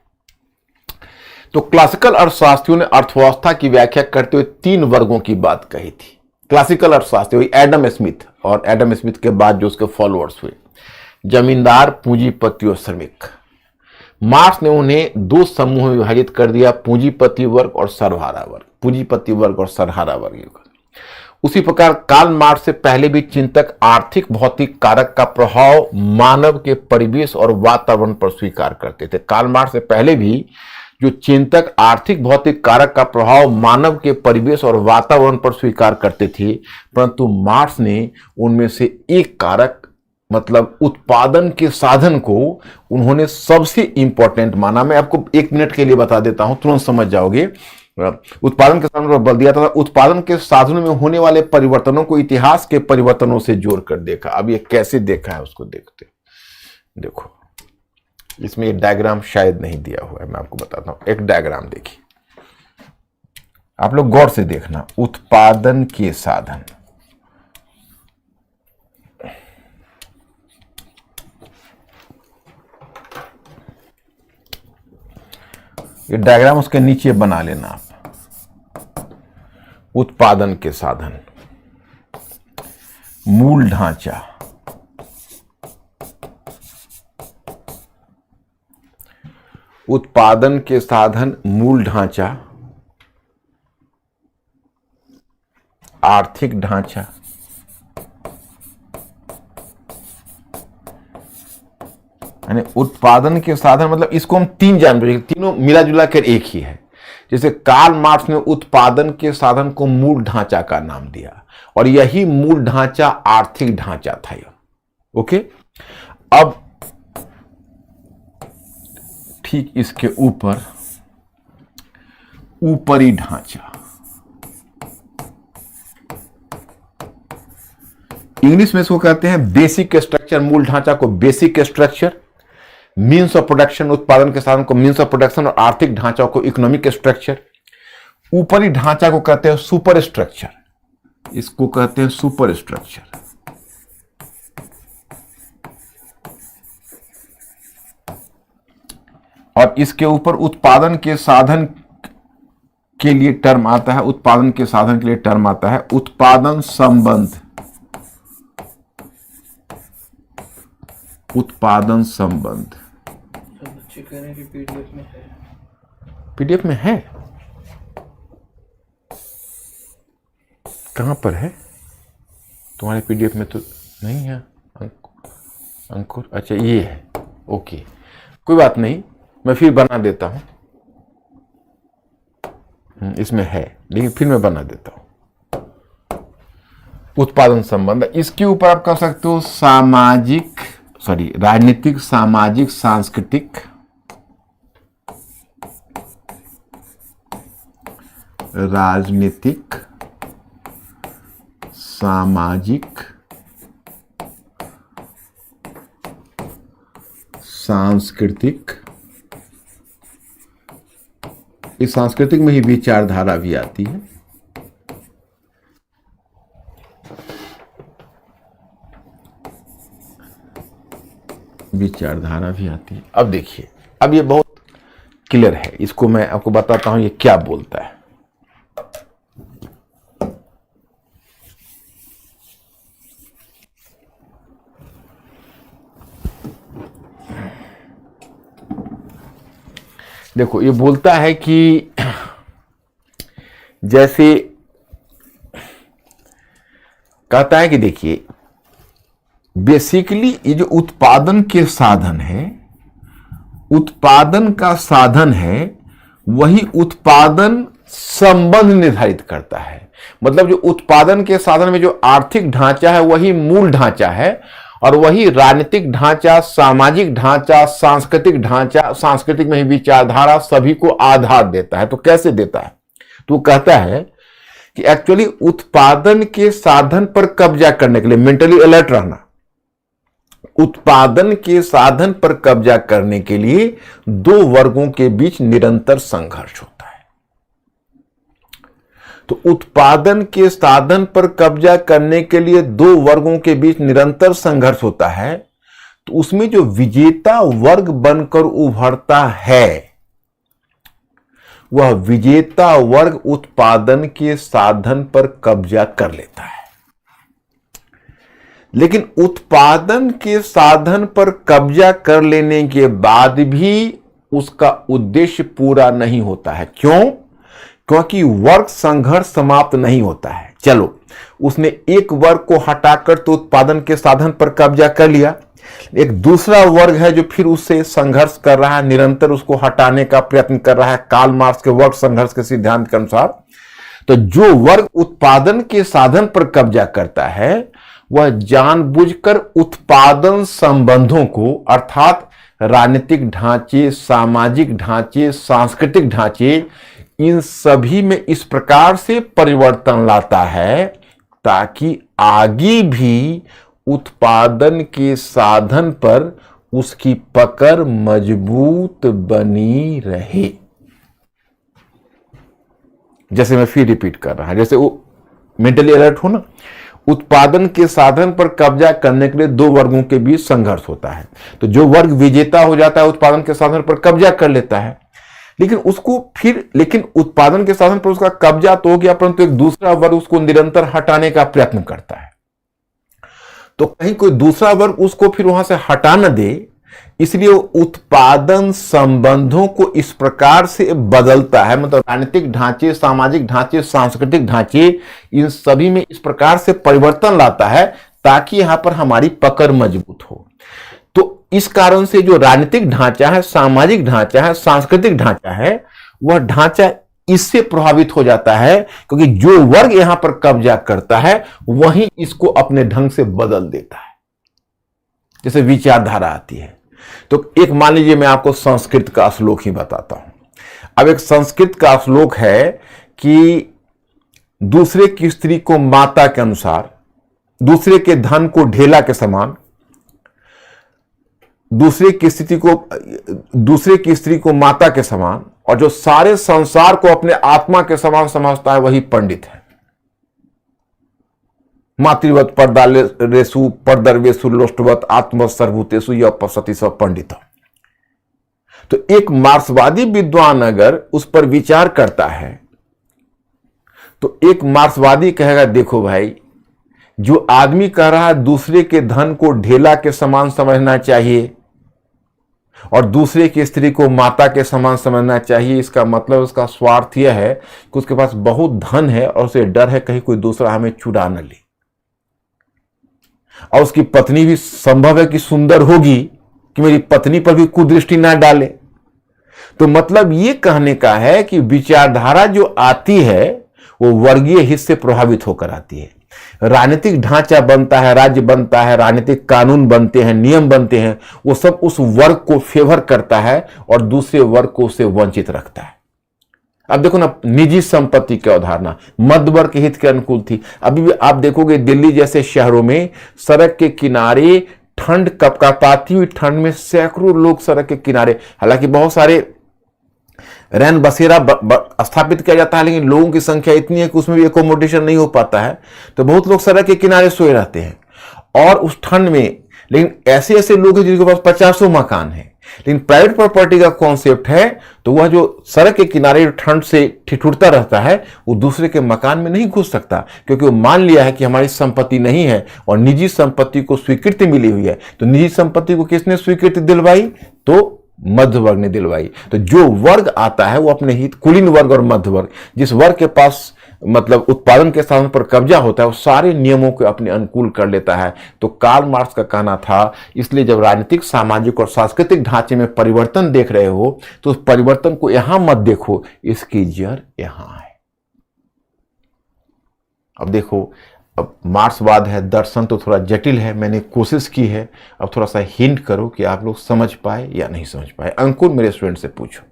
तो क्लासिकल अर्थशास्त्रियों ने अर्थव्यवस्था की व्याख्या करते हुए 3 वर्गों की बात कही थी। क्लासिकल अर्थशास्त्री एडम स्मिथ, और एडम स्मिथ के बाद जो उसके फॉलोअर्स हुए, जमींदार, पूंजीपति और श्रमिक। मार्क्स ने उन्हें 2 समूह में विभाजित कर दिया, पूंजीपति वर्ग और सरहारा वर्ग, पूंजीपति वर्ग और सरहारा वर्ग। उसी प्रकार कार्ल मार्क्स से पहले भी चिंतक आर्थिक भौतिक कारक का प्रभाव मानव के परिवेश और वातावरण पर स्वीकार करते थे। कार्ल मार्क्स से पहले भी जो चिंतक आर्थिक भौतिक कारक का प्रभाव मानव के परिवेश और वातावरण पर स्वीकार करते थे, परंतु मार्क्स ने उनमें से एक कारक मतलब उत्पादन के साधन को उन्होंने सबसे इंपॉर्टेंट माना। मैं आपको 1 मिनट के लिए बता देता हूं, तुरंत समझ जाओगे। उत्पादन के साधन पर बल दिया था, उत्पादन के साधनों में होने वाले परिवर्तनों को इतिहास के परिवर्तनों से जोड़कर देखा। अब ये कैसे देखा है उसको देखते। देखो इसमें ये डायग्राम शायद नहीं दिया हुआ है, मैं आपको बताता हूं। एक डायग्राम देखिए, आप लोग गौर से देखना। उत्पादन के साधन, ये डायग्राम उसके नीचे बना लेना आप। उत्पादन के साधन, मूल ढांचा, उत्पादन के साधन, मूल ढांचा, आर्थिक ढांचा, यानी उत्पादन के साधन मतलब इसको हम 3 जान पाएंगे, तीनों मिला जुला कर एक ही है। जैसे कार्ल मार्क्स ने उत्पादन के साधन को मूल ढांचा का नाम दिया, और यही मूल ढांचा आर्थिक ढांचा था। ओके, अब ठीक इसके ऊपर ऊपरी ढांचा, इंग्लिश में इसको कहते हैं बेसिक स्ट्रक्चर। मूल ढांचा को basic structure, means of production, उत्पादन के साधन को मीन्स ऑफ प्रोडक्शन, और आर्थिक ढांचा को इकोनॉमिक स्ट्रक्चर। ऊपरी ढांचा को कहते हैं सुपर स्ट्रक्चर, इसको कहते हैं सुपर स्ट्रक्चर। और इसके ऊपर उत्पादन के साधन के लिए टर्म आता है, उत्पादन के साधन के लिए टर्म आता है उत्पादन संबंध। उत्पादन संबंध सब बच्चे कह रहे हैं कि पीडीएफ में है। पीडीएफ में है? कहां पर है? तुम्हारे पीडीएफ में तो नहीं है अंकुर। अच्छा ये है, ओके कोई बात नहीं, मैं फिर बना देता हूं। इसमें है लेकिन फिर मैं बना देता हूं। उत्पादन संबंध, इसके ऊपर आप कर सकते हो राजनीतिक, सामाजिक, सांस्कृतिक, राजनीतिक, सामाजिक, सांस्कृतिक। इस सांस्कृतिक में ही विचारधारा भी आती है। विचारधारा भी आती है। अब देखिए, अब ये बहुत क्लियर है, इसको मैं आपको बताता हूं ये क्या बोलता है। देखो ये बोलता है कि जैसे कहता है कि देखिए बेसिकली ये जो उत्पादन के साधन है, उत्पादन का साधन है, वही उत्पादन संबंध निर्धारित करता है। मतलब जो उत्पादन के साधन में जो आर्थिक ढांचा है वही मूल ढांचा है, और वही राजनीतिक ढांचा, सामाजिक ढांचा, सांस्कृतिक ढांचा, सांस्कृतिक में ही विचारधारा सभी को आधार देता है। तो कैसे देता है? तो कहता है कि एक्चुअली उत्पादन के साधन पर कब्जा करने के लिए मेंटली अलर्ट रहना, उत्पादन के साधन पर कब्जा करने के लिए दो वर्गों के बीच निरंतर संघर्ष होता है। तो उत्पादन के साधन पर कब्जा करने के लिए दो वर्गों के बीच निरंतर संघर्ष होता है। तो उसमें जो विजेता वर्ग बनकर उभरता है, वह विजेता वर्ग उत्पादन के साधन पर कब्जा कर लेता है। लेकिन उत्पादन के साधन पर कब्जा कर लेने के बाद भी उसका उद्देश्य पूरा नहीं होता है। क्यों? क्योंकि वर्ग संघर्ष समाप्त नहीं होता है। चलो, उसने एक वर्ग को हटाकर तो उत्पादन के साधन पर कब्जा कर लिया, एक दूसरा वर्ग है जो फिर उससे संघर्ष कर रहा है, निरंतर उसको हटाने का प्रयत्न कर रहा है कार्ल मार्क्स के वर्ग संघर्ष के सिद्धांत के अनुसार। तो जो वर्ग उत्पादन के साधन पर कब्जा करता है वह जानबूझकर उत्पादन संबंधों को, अर्थात राजनीतिक ढांचे, सामाजिक ढांचे, सांस्कृतिक ढांचे, इन सभी में इस प्रकार से परिवर्तन लाता है ताकि आगे भी उत्पादन के साधन पर उसकी पकड़ मजबूत बनी रहे। जैसे मैं फिर रिपीट कर रहा हूं, जैसे वो मेंटली अलर्ट हो ना, उत्पादन के साधन पर कब्जा करने के लिए दो वर्गों के बीच संघर्ष होता है। तो जो वर्ग विजेता हो जाता है उत्पादन के साधन पर कब्जा कर लेता है, लेकिन उत्पादन के साधन पर उसका कब्जा तो हो गया, परंतु एक दूसरा वर्ग उसको निरंतर हटाने का प्रयत्न करता है। तो कहीं कोई दूसरा वर्ग उसको फिर वहां से हटा न दे, इसलिए उत्पादन संबंधों को इस प्रकार से बदलता है। मतलब राजनीतिक ढांचे, सामाजिक ढांचे, सांस्कृतिक ढांचे, इन सभी में इस प्रकार से परिवर्तन लाता है ताकि यहां पर हमारी पकड़ मजबूत हो। तो इस कारण से जो राजनीतिक ढांचा है, सामाजिक ढांचा है, सांस्कृतिक ढांचा है, वह ढांचा इससे प्रभावित हो जाता है क्योंकि जो वर्ग यहां पर कब्जा करता है वही इसको अपने ढंग से बदल देता है। जैसे विचारधारा आती है। तो एक मान लीजिए मैं आपको संस्कृत का श्लोक ही बताता हूं। अब एक संस्कृत का श्लोक है कि दूसरे की स्त्री को माता के अनुसार, दूसरे के धन को ढेला के समान, दूसरे की स्त्री को माता के समान, और जो सारे संसार को अपने आत्मा के समान समझता है वही पंडित है। मातृवत परदारेषु परदर्वेषु लोष्टवत आत्मवत सर्वभूतेषु यः पश्यति स पंडित। तो एक मार्क्सवादी विद्वान अगर उस पर विचार करता है तो एक मार्क्सवादी कहेगा देखो भाई, जो आदमी कह रहा है दूसरे के धन को ढेला के समान समझना चाहिए और दूसरे की स्त्री को माता के समान समझना चाहिए, इसका मतलब उसका स्वार्थ यह है कि उसके पास बहुत धन है और उसे डर है कहीं कोई दूसरा हमें चुरा न ले, और उसकी पत्नी भी संभव है कि सुंदर होगी कि मेरी पत्नी पर भी कुदृष्टि ना डाले। तो मतलब ये कहने का है कि विचारधारा जो आती है वो वर्गीय हित से प्रभावित होकर आती है। राजनीतिक ढांचा बनता है, राज्य बनता है, राजनीतिक कानून बनते हैं, नियम बनते हैं, वो सब उस वर्ग को फेवर करता है और दूसरे वर्ग को उससे वंचित रखता है। अब देखो ना, निजी संपत्ति की अवधारणा मध्य वर्ग के हित के अनुकूल थी। अभी भी आप देखोगे दिल्ली जैसे शहरों में सड़क के किनारे ठंड, कपकपाती हुई ठंड में सैकड़ों लोग सड़क के किनारे, हालांकि बहुत सारे रैन बसेरा स्थापित किया जाता है, लेकिन लोगों की संख्या इतनी है कि उसमें भी एकोमोडेशन नहीं हो पाता है, तो बहुत लोग सड़क के किनारे सोए रहते हैं और उस ठंड में। लेकिन ऐसे ऐसे लोग हैं जिनके पास 50 मकान है, लेकिन प्राइवेट प्रॉपर्टी का कॉन्सेप्ट है तो वह जो सड़क के किनारे ठंड से ठिठुरता रहता है वो दूसरे के मकान में नहीं घुस सकता, क्योंकि वो मान लिया है कि हमारी संपत्ति नहीं है और निजी संपत्ति को स्वीकृति मिली हुई है। तो निजी संपत्ति को किसने स्वीकृति दिलवाई? तो मध्य वर्ग ने दिलवाई। तो जो वर्ग आता है वो अपने हित, कुलीन वर्ग और मध्य वर्ग, जिस वर्ग के पास मतलब उत्पादन के साधन पर कब्जा होता है, वो सारे नियमों को अपने अनुकूल कर लेता है। तो कार्ल मार्क्स का कहना था, इसलिए जब राजनीतिक, सामाजिक और सांस्कृतिक ढांचे में परिवर्तन देख रहे हो तो उस परिवर्तन को यहां मत देखो, इसकी जड़ यहां है। अब देखो, अब मार्क्सवाद है, दर्शन तो थोड़ा जटिल है, मैंने कोशिश की है, अब थोड़ा सा हिंट करो कि आप लोग समझ पाए या नहीं समझ पाए। अंकुर मेरे स्टूडेंट से पूछो।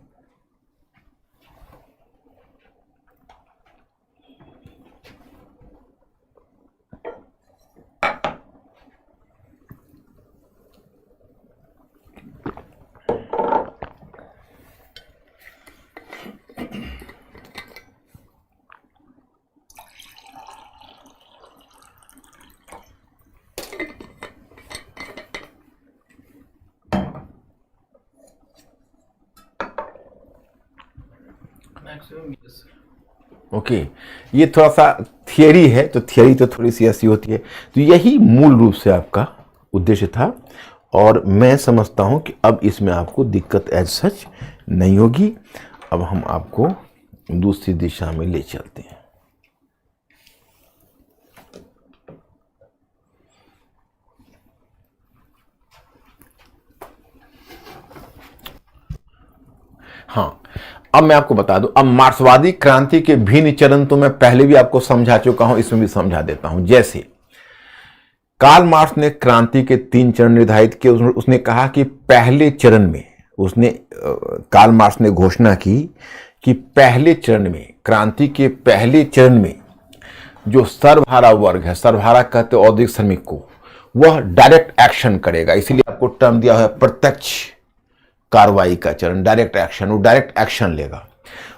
Maximum yes. ओके, ये थोड़ा सा थियरी है, तो थियरी तो थोड़ी सी ऐसी होती है। तो यही मूल रूप से आपका उद्देश्य था और मैं समझता हूं कि अब इसमें आपको दिक्कत एज सच नहीं होगी। अब हम आपको दूसरी दिशा में ले चलते हैं। हाँ, अब मैं आपको बता दूं, अब मार्क्सवादी क्रांति के भिन्न चरण तो मैं पहले भी आपको समझा चुका हूं, इसमें भी समझा देता हूं। जैसे कार्ल मार्क्स ने क्रांति के 3 चरण निर्धारित किए। उसने कहा कि पहले चरण में कार्ल मार्क्स ने घोषणा की कि पहले चरण में, क्रांति के पहले चरण में जो सर्वहारा वर्ग है, सर्वहारा कहते औद्योगिक श्रमिक को, वह डायरेक्ट एक्शन करेगा। इसीलिए आपको टर्म दिया है प्रत्यक्ष कार्रवाई का चरण, डायरेक्ट एक्शन। वो डायरेक्ट एक्शन लेगा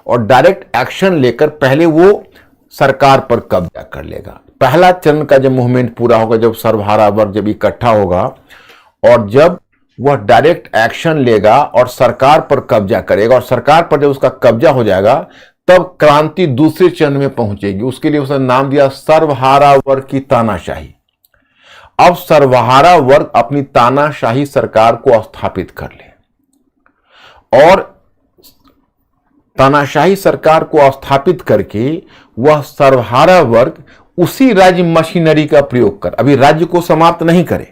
और डायरेक्ट एक्शन लेकर पहले वो सरकार पर कब्जा कर लेगा। पहला चरण का जब मूवमेंट पूरा होगा, जब सर्वहारा वर्ग जब इकट्ठा होगा और जब वह डायरेक्ट एक्शन लेगा और सरकार पर कब्जा करेगा, और सरकार पर जब उसका कब्जा हो जाएगा तब क्रांति दूसरे चरण में पहुंचेगी। उसके लिए उसने नाम दिया सर्वहारा वर्ग की तानाशाही। अब सर्वहारा वर्ग अपनी तानाशाही सरकार को स्थापित कर ले और तानाशाही सरकार को स्थापित करके वह सर्वहारा वर्ग उसी राज्य मशीनरी का प्रयोग कर, अभी राज्य को समाप्त नहीं करे,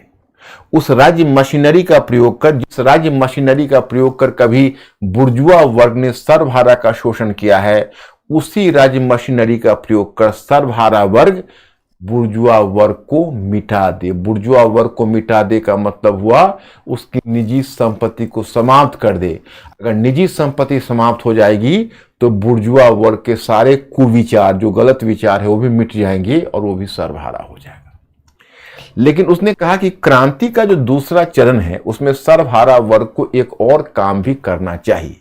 उस राज्य मशीनरी का प्रयोग कर, जिस राज्य मशीनरी का प्रयोग कर कभी बुर्जुआ वर्ग ने सर्वहारा का शोषण किया है, उसी राज्य मशीनरी का प्रयोग कर सर्वहारा वर्ग बुर्जुआ वर्ग को मिटा दे। बुर्जुआ वर्ग को मिटा दे का मतलब हुआ उसकी निजी संपत्ति को समाप्त कर दे। अगर निजी संपत्ति समाप्त हो जाएगी तो बुर्जुआ वर्ग के सारे कुविचार, जो गलत विचार है, वो भी मिट जाएंगे और वो भी सर्वहारा हो जाएगा। लेकिन उसने कहा कि क्रांति का जो दूसरा चरण है उसमें सर्वहारा वर्ग को एक और काम भी करना चाहिए।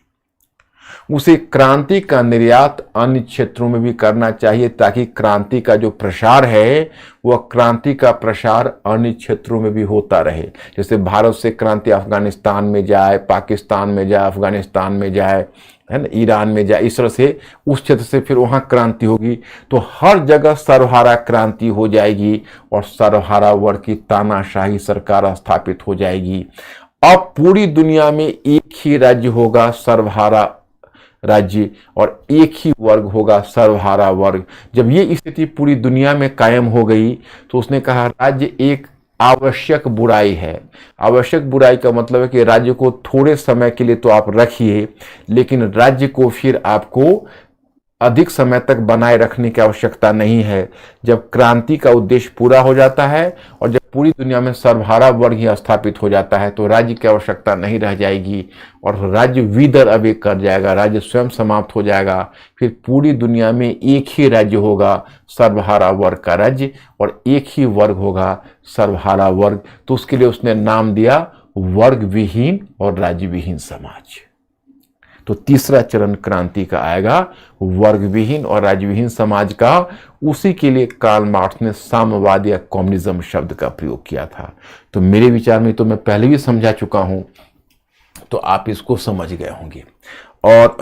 उसे क्रांति का निर्यात अन्य क्षेत्रों में भी करना चाहिए, ताकि क्रांति का जो प्रसार है वह क्रांति का प्रसार अन्य क्षेत्रों में भी होता रहे। जैसे भारत से क्रांति अफगानिस्तान में जाए, पाकिस्तान में जाए, अफगानिस्तान में जाए, है ना, ईरान में जाए, इस तरह से उस क्षेत्र से फिर वहां क्रांति होगी, तो हर जगह सर्वहारा क्रांति हो जाएगी और सर्वहारा वर्ग की तानाशाही सरकार स्थापित हो जाएगी। अब पूरी दुनिया में एक ही राज्य होगा, सर्वहारा राज्य, और एक ही वर्ग होगा, सर्वहारा वर्ग। जब ये स्थिति पूरी दुनिया में कायम हो गई तो उसने कहा राज्य एक आवश्यक बुराई है। आवश्यक बुराई का मतलब है कि राज्य को थोड़े समय के लिए तो आप रखिए, लेकिन राज्य को फिर आपको अधिक समय तक बनाए रखने की आवश्यकता नहीं है। जब क्रांति का उद्देश्य पूरा हो जाता है और जब पूरी दुनिया में सर्वहारा वर्ग ही स्थापित हो जाता है तो राज्य की आवश्यकता नहीं रह जाएगी और राज्य विदर अवे कर जाएगा, राज्य स्वयं समाप्त हो जाएगा। फिर पूरी दुनिया में एक ही राज्य होगा, सर्वहारा वर्ग का राज्य, और एक ही वर्ग होगा, सर्वहारा वर्ग। तो उसके लिए उसने नाम दिया वर्ग विहीन और राज्य विहीन समाज। तो तीसरा चरण क्रांति का आएगा, वर्ग विहीन और राज्य विहीन समाज का। उसी के लिए कार्ल मार्क्स ने साम्यवाद या कम्युनिज्म शब्द का प्रयोग किया था। तो मेरे विचार में तो मैं पहले भी समझा चुका हूं, तो आप इसको समझ गए होंगे। और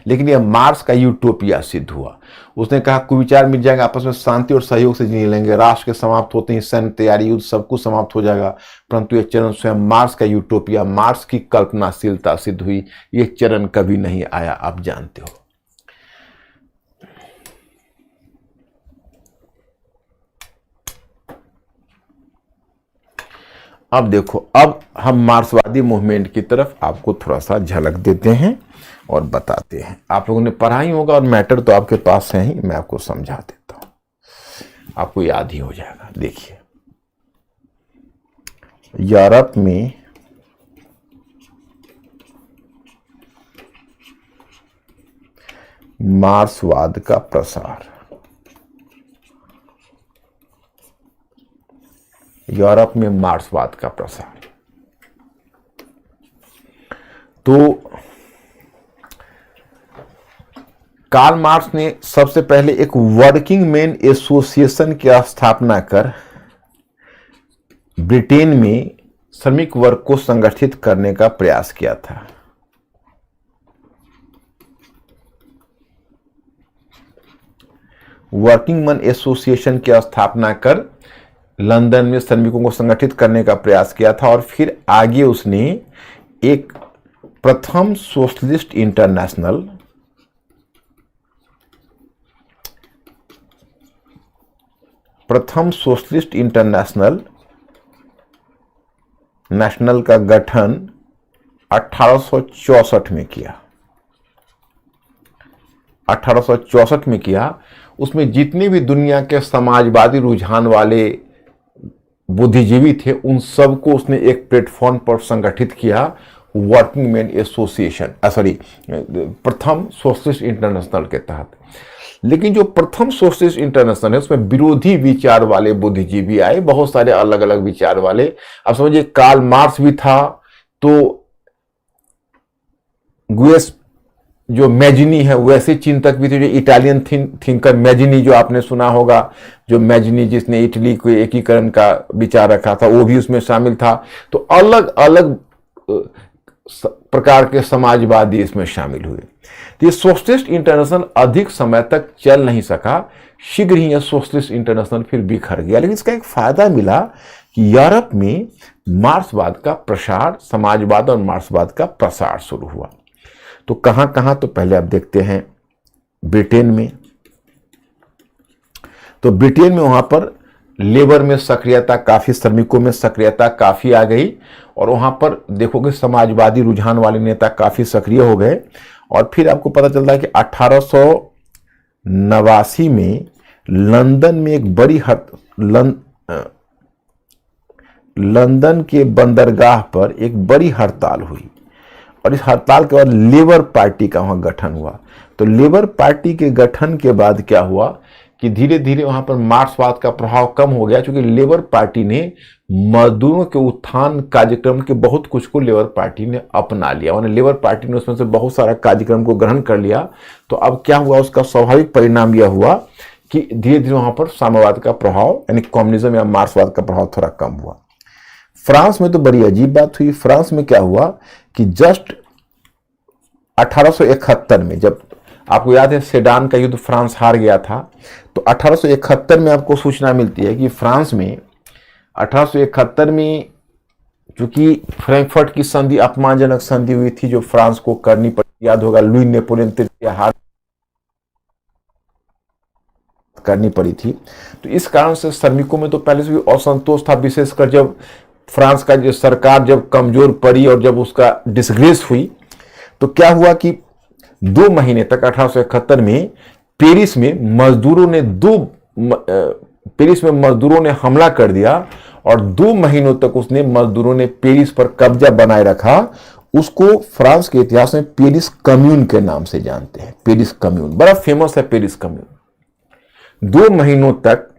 लेकिन यह मार्क्स का यूटोपिया सिद्ध हुआ। उसने कहा कुविचार मिल जाएगा, आपस में शांति और सहयोग से जी लेंगे, राष्ट्र के समाप्त होते ही सैन्य तैयारी, युद्ध सब कुछ समाप्त हो जाएगा। परंतु यह चरण स्वयं मार्क्स का यूटोपिया, मार्क्स की कल्पनाशीलता सिद्ध हुई। यह चरण कभी नहीं आया, आप जानते हो। अब देखो, अब हम मार्क्सवादी मूवमेंट की तरफ आपको थोड़ा सा झलक देते हैं और बताते हैं। आप लोगों ने पढ़ा ही होगा और मैटर तो आपके पास है ही, मैं आपको समझा देता हूं, आपको याद ही हो जाएगा। देखिए, यूरोप में मार्क्सवाद का प्रसार, यूरोप में मार्क्सवाद का प्रसार। तो कार्ल मार्क्स ने सबसे पहले एक वर्किंग मैन एसोसिएशन की स्थापना कर ब्रिटेन में श्रमिक वर्ग को संगठित करने का प्रयास किया था। वर्किंग मैन एसोसिएशन की स्थापना कर लंदन में श्रमिकों को संगठित करने का प्रयास किया था और फिर आगे उसने एक प्रथम सोशलिस्ट इंटरनेशनल, नेशनल का गठन 1864 में किया। 1864 में किया। उसमें जितने भी दुनिया के समाजवादी रुझान वाले बुद्धिजीवी थे उन सबको उसने एक प्लेटफॉर्म पर संगठित किया, वर्किंग मैन एसोसिएशन, प्रथम सोशलिस्ट इंटरनेशनल के तहत। लेकिन जो प्रथम सोशलिस्ट इंटरनेशनल है उसमें विरोधी विचार वाले बुद्धिजीवी आए, बहुत सारे अलग अलग विचार वाले। अब समझिए कार्ल मार्क्स भी था, तो गुएस जो मैजिनी है वैसे चिंतक भी थे, जो इटालियन थिंकर मैजिनी जो आपने सुना होगा, जो मैजिनी जिसने इटली को एकीकरण का विचार रखा था, वो भी उसमें शामिल था। तो अलग अलग प्रकार के समाजवादी इसमें शामिल हुए। तो ये सोशलिस्ट इंटरनेशनल अधिक समय तक चल नहीं सका, शीघ्र ही यह सोशलिस्ट इंटरनेशनल फिर बिखर गया। लेकिन इसका एक फायदा मिला कि यूरोप में मार्क्सवाद का प्रसार, समाजवाद और मार्क्सवाद का प्रसार शुरू हुआ। तो कहां कहां, तो पहले आप देखते हैं ब्रिटेन में। तो ब्रिटेन में वहां पर लेबर में सक्रियता काफी, श्रमिकों में सक्रियता काफी आ गई और वहां पर देखोगे समाजवादी रुझान वाले नेता काफी सक्रिय हो गए। और फिर आपको पता चलता है कि 1889 में लंदन में एक बड़ी लंदन के बंदरगाह पर एक बड़ी हड़ताल हुई और इस हड़ताल के बाद लेबर पार्टी का वहां गठन हुआ। तो लेबर पार्टी के गठन के बाद क्या हुआ कि धीरे धीरे वहां पर मार्क्सवाद का प्रभाव कम हो गया, क्योंकि लेबर पार्टी ने मजदूरों के उत्थान कार्यक्रम के बहुत कुछ को लेबर पार्टी ने अपना लिया। उन्हें लेबर पार्टी ने उसमें से बहुत सारा कार्यक्रम को ग्रहण कर लिया। तो अब क्या हुआ, उसका स्वाभाविक परिणाम यह हुआ कि धीरे धीरे वहां पर साम्यवाद का प्रभाव यानी कम्युनिज्म या मार्क्सवाद का प्रभाव थोड़ा कम हुआ। फ्रांस में तो बड़ी अजीब बात हुई। फ्रांस में क्या हुआ कि जस्ट 1871 में, जब आपको याद है सेडान का युद्ध फ्रांस हार गया था, तो 1871 में आपको सूचना मिलती है कि फ्रांस में 1871 में चूंकि फ्रैंकफर्ट की संधि अपमानजनक संधि हुई थी जो फ्रांस को करनी पड़ी, याद होगा लुई नेपोलियन तृतीय हार करनी पड़ी थी। तो इस कारण से श्रमिकों में तो पहले से भी असंतोष था, विशेषकर जब फ्रांस का जो सरकार जब कमजोर पड़ी और जब उसका डिसग्रेस हुई, तो क्या हुआ कि 2 महीने तक 1871 में पेरिस में मजदूरों ने हमला कर दिया और 2 महीनों तक उसने मजदूरों ने पेरिस पर कब्जा बनाए रखा। उसको फ्रांस के इतिहास में पेरिस कम्यून के नाम से जानते हैं। पेरिस कम्यून बड़ा फेमस है। पेरिस कम्यून 2 महीनों तक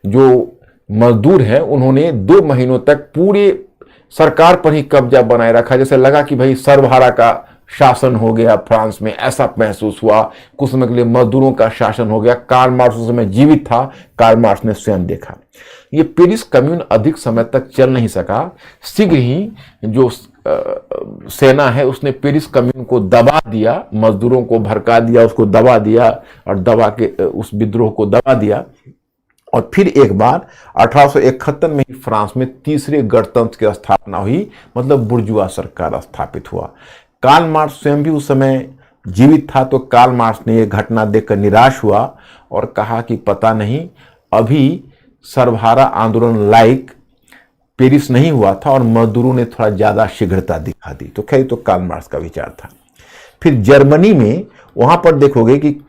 जो मजदूर हैं उन्होंने 2 महीनों तक पूरे सरकार पर ही कब्जा बनाए रखा। जैसे लगा कि भाई सर्वहारा का शासन हो गया फ्रांस में, ऐसा महसूस हुआ। कुछ समय के लिए मजदूरों का शासन हो गया। कार्ल मार्क्स उस समय जीवित था। कार्ल मार्क्स ने स्वयं देखा। ये पेरिस कम्यून अधिक समय तक चल नहीं सका। शीघ्र ही जो सेना है उसने पेरिस कम्यून को दबा दिया, मजदूरों को भड़का दिया, उसको दबा दिया और दबा के उस विद्रोह को दबा दिया। और फिर एक बार 1871 में ही फ्रांस में तीसरे गणतंत्र की स्थापना हुई, मतलब बुर्जुआ सरकार स्थापित हुआ। कार्ल मार्क्स स्वयं भी उस समय जीवित था, तो कार्ल मार्क्स ने यह घटना देखकर निराश हुआ और कहा कि पता नहीं अभी सर्वहारा आंदोलन लायक पेरिस नहीं हुआ था और मजदूरों ने थोड़ा ज्यादा शीघ्रता दिखा दी। तो खैर तो कार्ल मार्क्स का विचार था। फिर जर्मनी में, वहां पर देखोगे कि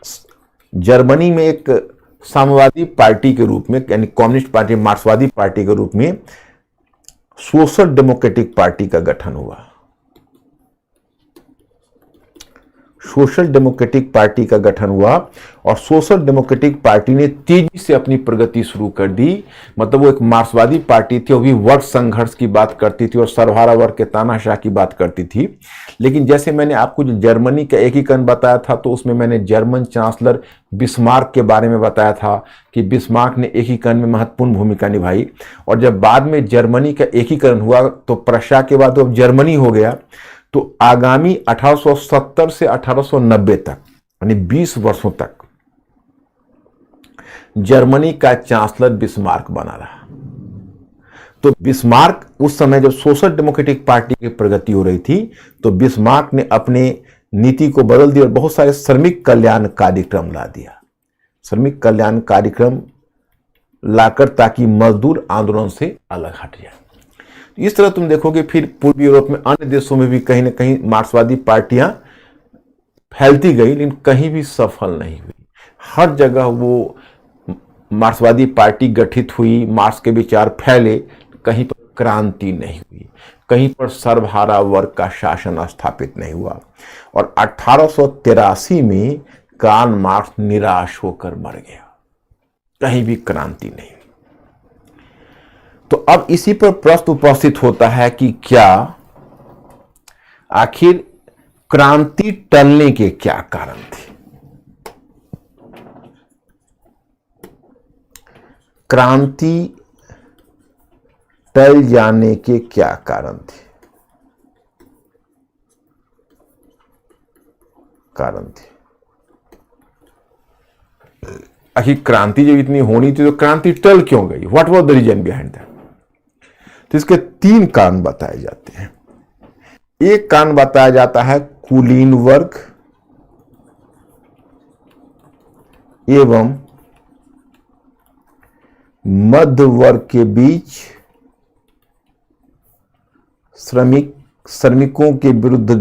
जर्मनी में एक साम्यवादी पार्टी के रूप में, यानी कम्युनिस्ट पार्टी, मार्क्सवादी पार्टी के रूप में सोशल डेमोक्रेटिक पार्टी का गठन हुआ। सोशल डेमोक्रेटिक पार्टी का गठन हुआ और सोशल डेमोक्रेटिक पार्टी ने तेजी से अपनी प्रगति शुरू कर दी। मतलब वो एक मार्क्सवादी पार्टी थी, वो भी वर्ग संघर्ष की बात करती थी और सर्वहारा वर्ग के तानाशाह की बात करती थी। लेकिन जैसे मैंने आपको जो जर्मनी का एकीकरण बताया था, तो उसमें मैंने जर्मन चांसलर बिस्मार्क के बारे में बताया था कि बिस्मार्क ने एकीकरण में महत्वपूर्ण भूमिका निभाई। और जब बाद में जर्मनी का एकीकरण हुआ तो प्रशा के बाद अब जर्मनी हो गया। तो आगामी 1870 से 1890 तक, यानी 20 वर्षों तक जर्मनी का चांसलर बिस्मार्क बना रहा। तो बिस्मार्क उस समय जब सोशल डेमोक्रेटिक पार्टी की प्रगति हो रही थी, तो बिस्मार्क ने अपने नीति को बदल दिया और बहुत सारे श्रमिक कल्याण कार्यक्रम ला दिया। श्रमिक कल्याण कार्यक्रम लाकर ताकि मजदूर आंदोलन से अलग हट जाए। इस तरह तुम देखोगे फिर पूर्वी यूरोप में, अन्य देशों में भी कहीं ना कहीं मार्क्सवादी पार्टियां फैलती गई, लेकिन कहीं भी सफल नहीं हुई। हर जगह वो मार्क्सवादी पार्टी गठित हुई, मार्क्स के विचार फैले, कहीं पर क्रांति नहीं हुई, कहीं पर सर्वहारा वर्ग का शासन स्थापित नहीं हुआ। और 1883 में कार्ल मार्क्स निराश होकर मर गया। कहीं भी क्रांति नहीं। तो अब इसी पर प्रश्न उपस्थित होता है कि क्या आखिर क्रांति टलने के क्या कारण थे? क्रांति टल जाने के क्या कारण थे? आखिर क्रांति जब इतनी होनी थी तो क्रांति टल क्यों गई? What was the reason behind that? तो इसके 3 कारण बताए जाते हैं। एक कारण बताया जाता है कुलीन वर्ग एवं मध्य वर्ग के बीच श्रमिकों के विरुद्ध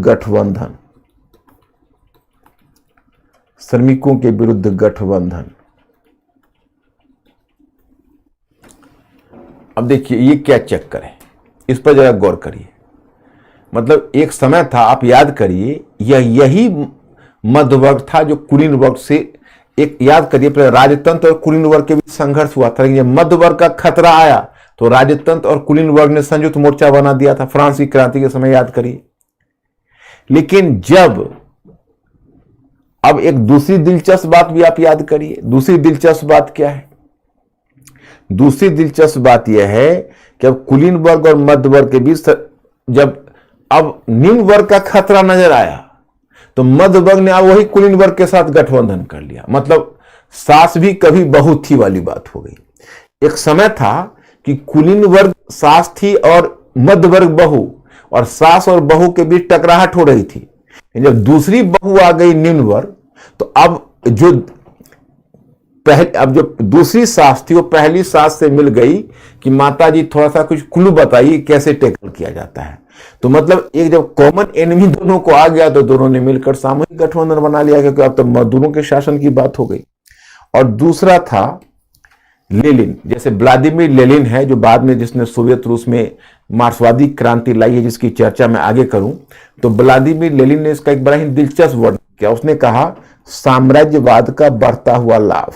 गठबंधन। अब देखिए ये क्या चक्कर है, इस पर जरा गौर करिए। मतलब एक समय था, आप याद करिए, यही मध्य वर्ग था जो कुलीन वर्ग से, एक याद करिए, पहले राजतंत्र और कुलीन वर्ग के बीच संघर्ष हुआ था, लेकिन जब मध्य वर्ग का खतरा आया तो राजतंत्र और कुलीन वर्ग ने संयुक्त मोर्चा बना दिया था फ्रांस की क्रांति के समय, याद करिए। लेकिन जब अब एक दूसरी दिलचस्प बात भी आप याद करिए। दूसरी दिलचस्प बात क्या है? दूसरी दिलचस्प बात यह है कि अब कुलीन वर्ग और मध्य वर्ग के बीच जब अब निम्न वर्ग का खतरा नजर आया तो मध्य वर्ग ने अब वही कुलीन वर्ग के साथ गठबंधन कर लिया। मतलब सास भी कभी बहू थी वाली बात हो गई। एक समय था कि कुलीन वर्ग सास थी और मध्य वर्ग बहू, और सास और बहू के बीच टकराहट हो रही थी। जब दूसरी बहू आ गई निम्न वर्ग, तो अब जो दूसरी सास थी वो पहली सास से मिल गई कि माता जी थोड़ा सा कुछ क्लू बताइए कैसे टैकल किया जाता है। तो मतलब एक जब कॉमन एनिमी दोनों को आ गया तो दोनों ने मिलकर सामूहिक गठबंधन बना लिया, क्योंकि अब तो मजदूरों के शासन की बात हो गई। और दूसरा था लेनिन, जैसे व्लादिमीर लेनिन है जो बाद में जिसने सोवियत रूस में मार्क्सवादी क्रांति लाई है, जिसकी चर्चा मैं आगे करूं। तो व्लादिमीर लेनिन ने इसका एक बड़ा ही दिलचस्प वर्णन किया। उसने कहा साम्राज्यवाद का बढ़ता हुआ लाभ।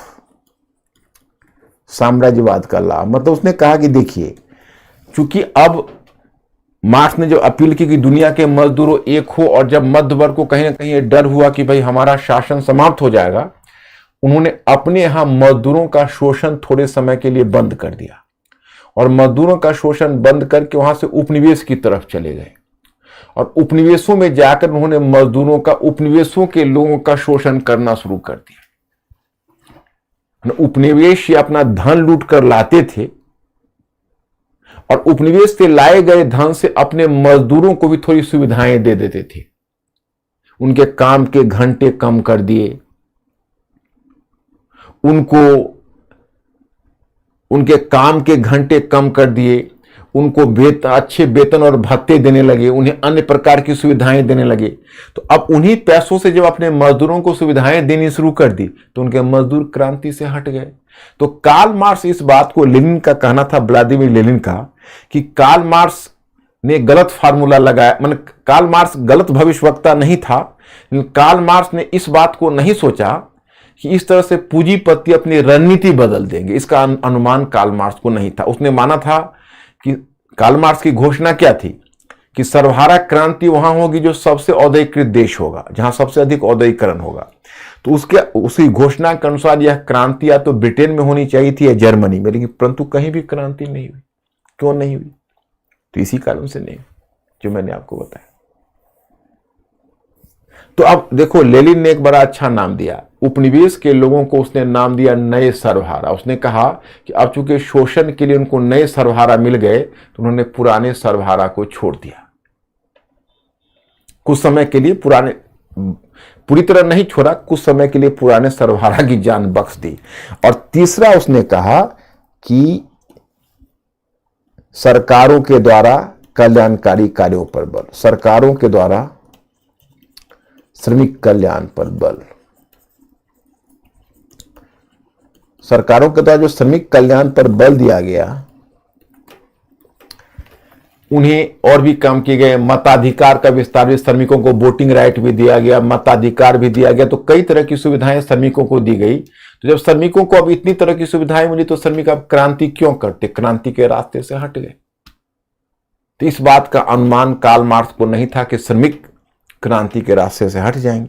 साम्राज्यवाद का लाभ मतलब उसने कहा कि देखिए, चूंकि अब मार्क्स ने जो अपील की कि दुनिया के मजदूरों एक हो, और जब मध्य वर्ग को कहीं ना कहीं डर हुआ कि भाई हमारा शासन समाप्त हो जाएगा, उन्होंने अपने यहां मजदूरों का शोषण थोड़े समय के लिए बंद कर दिया, और मजदूरों का शोषण बंद करके वहां से उपनिवेश की तरफ चले गए। और उपनिवेशों में जाकर उन्होंने मजदूरों का, उपनिवेशों के लोगों का शोषण करना शुरू कर दिया। उपनिवेश से अपना धन लूट कर लाते थे, और उपनिवेश से लाए गए धन से अपने मजदूरों को भी थोड़ी सुविधाएं दे देते थे। उनके काम के घंटे कम कर दिए, उनके काम के घंटे कम कर दिए, उनको अच्छे वेतन और भत्ते देने लगे, उन्हें अन्य प्रकार की सुविधाएं देने लगे। तो अब उन्हीं पैसों से जब अपने मजदूरों को सुविधाएं देनी शुरू कर दी तो उनके मजदूर क्रांति से हट गए। तो कार्ल मार्क्स इस बात को, लेनिन का कहना था, व्लादिमीर लेनिन का, कि कार्ल मार्क्स ने गलत फार्मूला लगाया। मतलब कार्ल मार्क्स गलत भविष्यवक्ता नहीं था, लेकिन कार्ल मार्क्स ने इस बात को नहीं सोचा कि इस तरह से पूंजीपति अपनी रणनीति बदल देंगे। इसका अनुमान कार्ल मार्क्स को नहीं था। उसने माना था कि कार्ल मार्क्स की घोषणा क्या थी कि सर्वहारा क्रांति वहां होगी जो सबसे औद्योगिकृत देश होगा, जहां सबसे अधिक औद्योगिकरण होगा। तो उसी घोषणा के अनुसार यह क्रांति या तो ब्रिटेन में होनी चाहिए थी या जर्मनी में, लेकिन परंतु कहीं भी क्रांति नहीं हुई। क्यों नहीं हुई? तो इसी कारण से नहीं, जो मैंने आपको बताया। तो अब देखो, लेनिन ने एक बड़ा अच्छा नाम दिया उपनिवेश के लोगों को। उसने नाम दिया नए सर्वहारा। उसने कहा कि अब चूंकि शोषण के लिए उनको नए सर्वहारा मिल गए तो उन्होंने पुराने सर्वहारा को छोड़ दिया। कुछ समय के लिए पुराने, पूरी तरह नहीं छोड़ा, कुछ समय के लिए पुराने सर्वहारा की जान बख्श दी। और तीसरा उसने कहा कि सरकारों के द्वारा कल्याणकारी कार्यों पर बल, सरकारों के द्वारा श्रमिक कल्याण पर बल। सरकारों के द्वारा जो श्रमिक कल्याण पर बल दिया गया, उन्हें और भी काम किए गए। मताधिकार का विस्तार भी, श्रमिकों को वोटिंग राइट भी दिया गया, मताधिकार भी दिया गया। तो कई तरह की सुविधाएं श्रमिकों को दी गई। तो जब श्रमिकों को अब इतनी तरह की सुविधाएं मिली तो श्रमिक अब क्रांति क्यों करते? क्रांति के रास्ते से हट गए। तो इस बात का अनुमान कार्ल मार्क्स को नहीं था कि श्रमिक क्रांति के रास्ते से हट जाएंगे।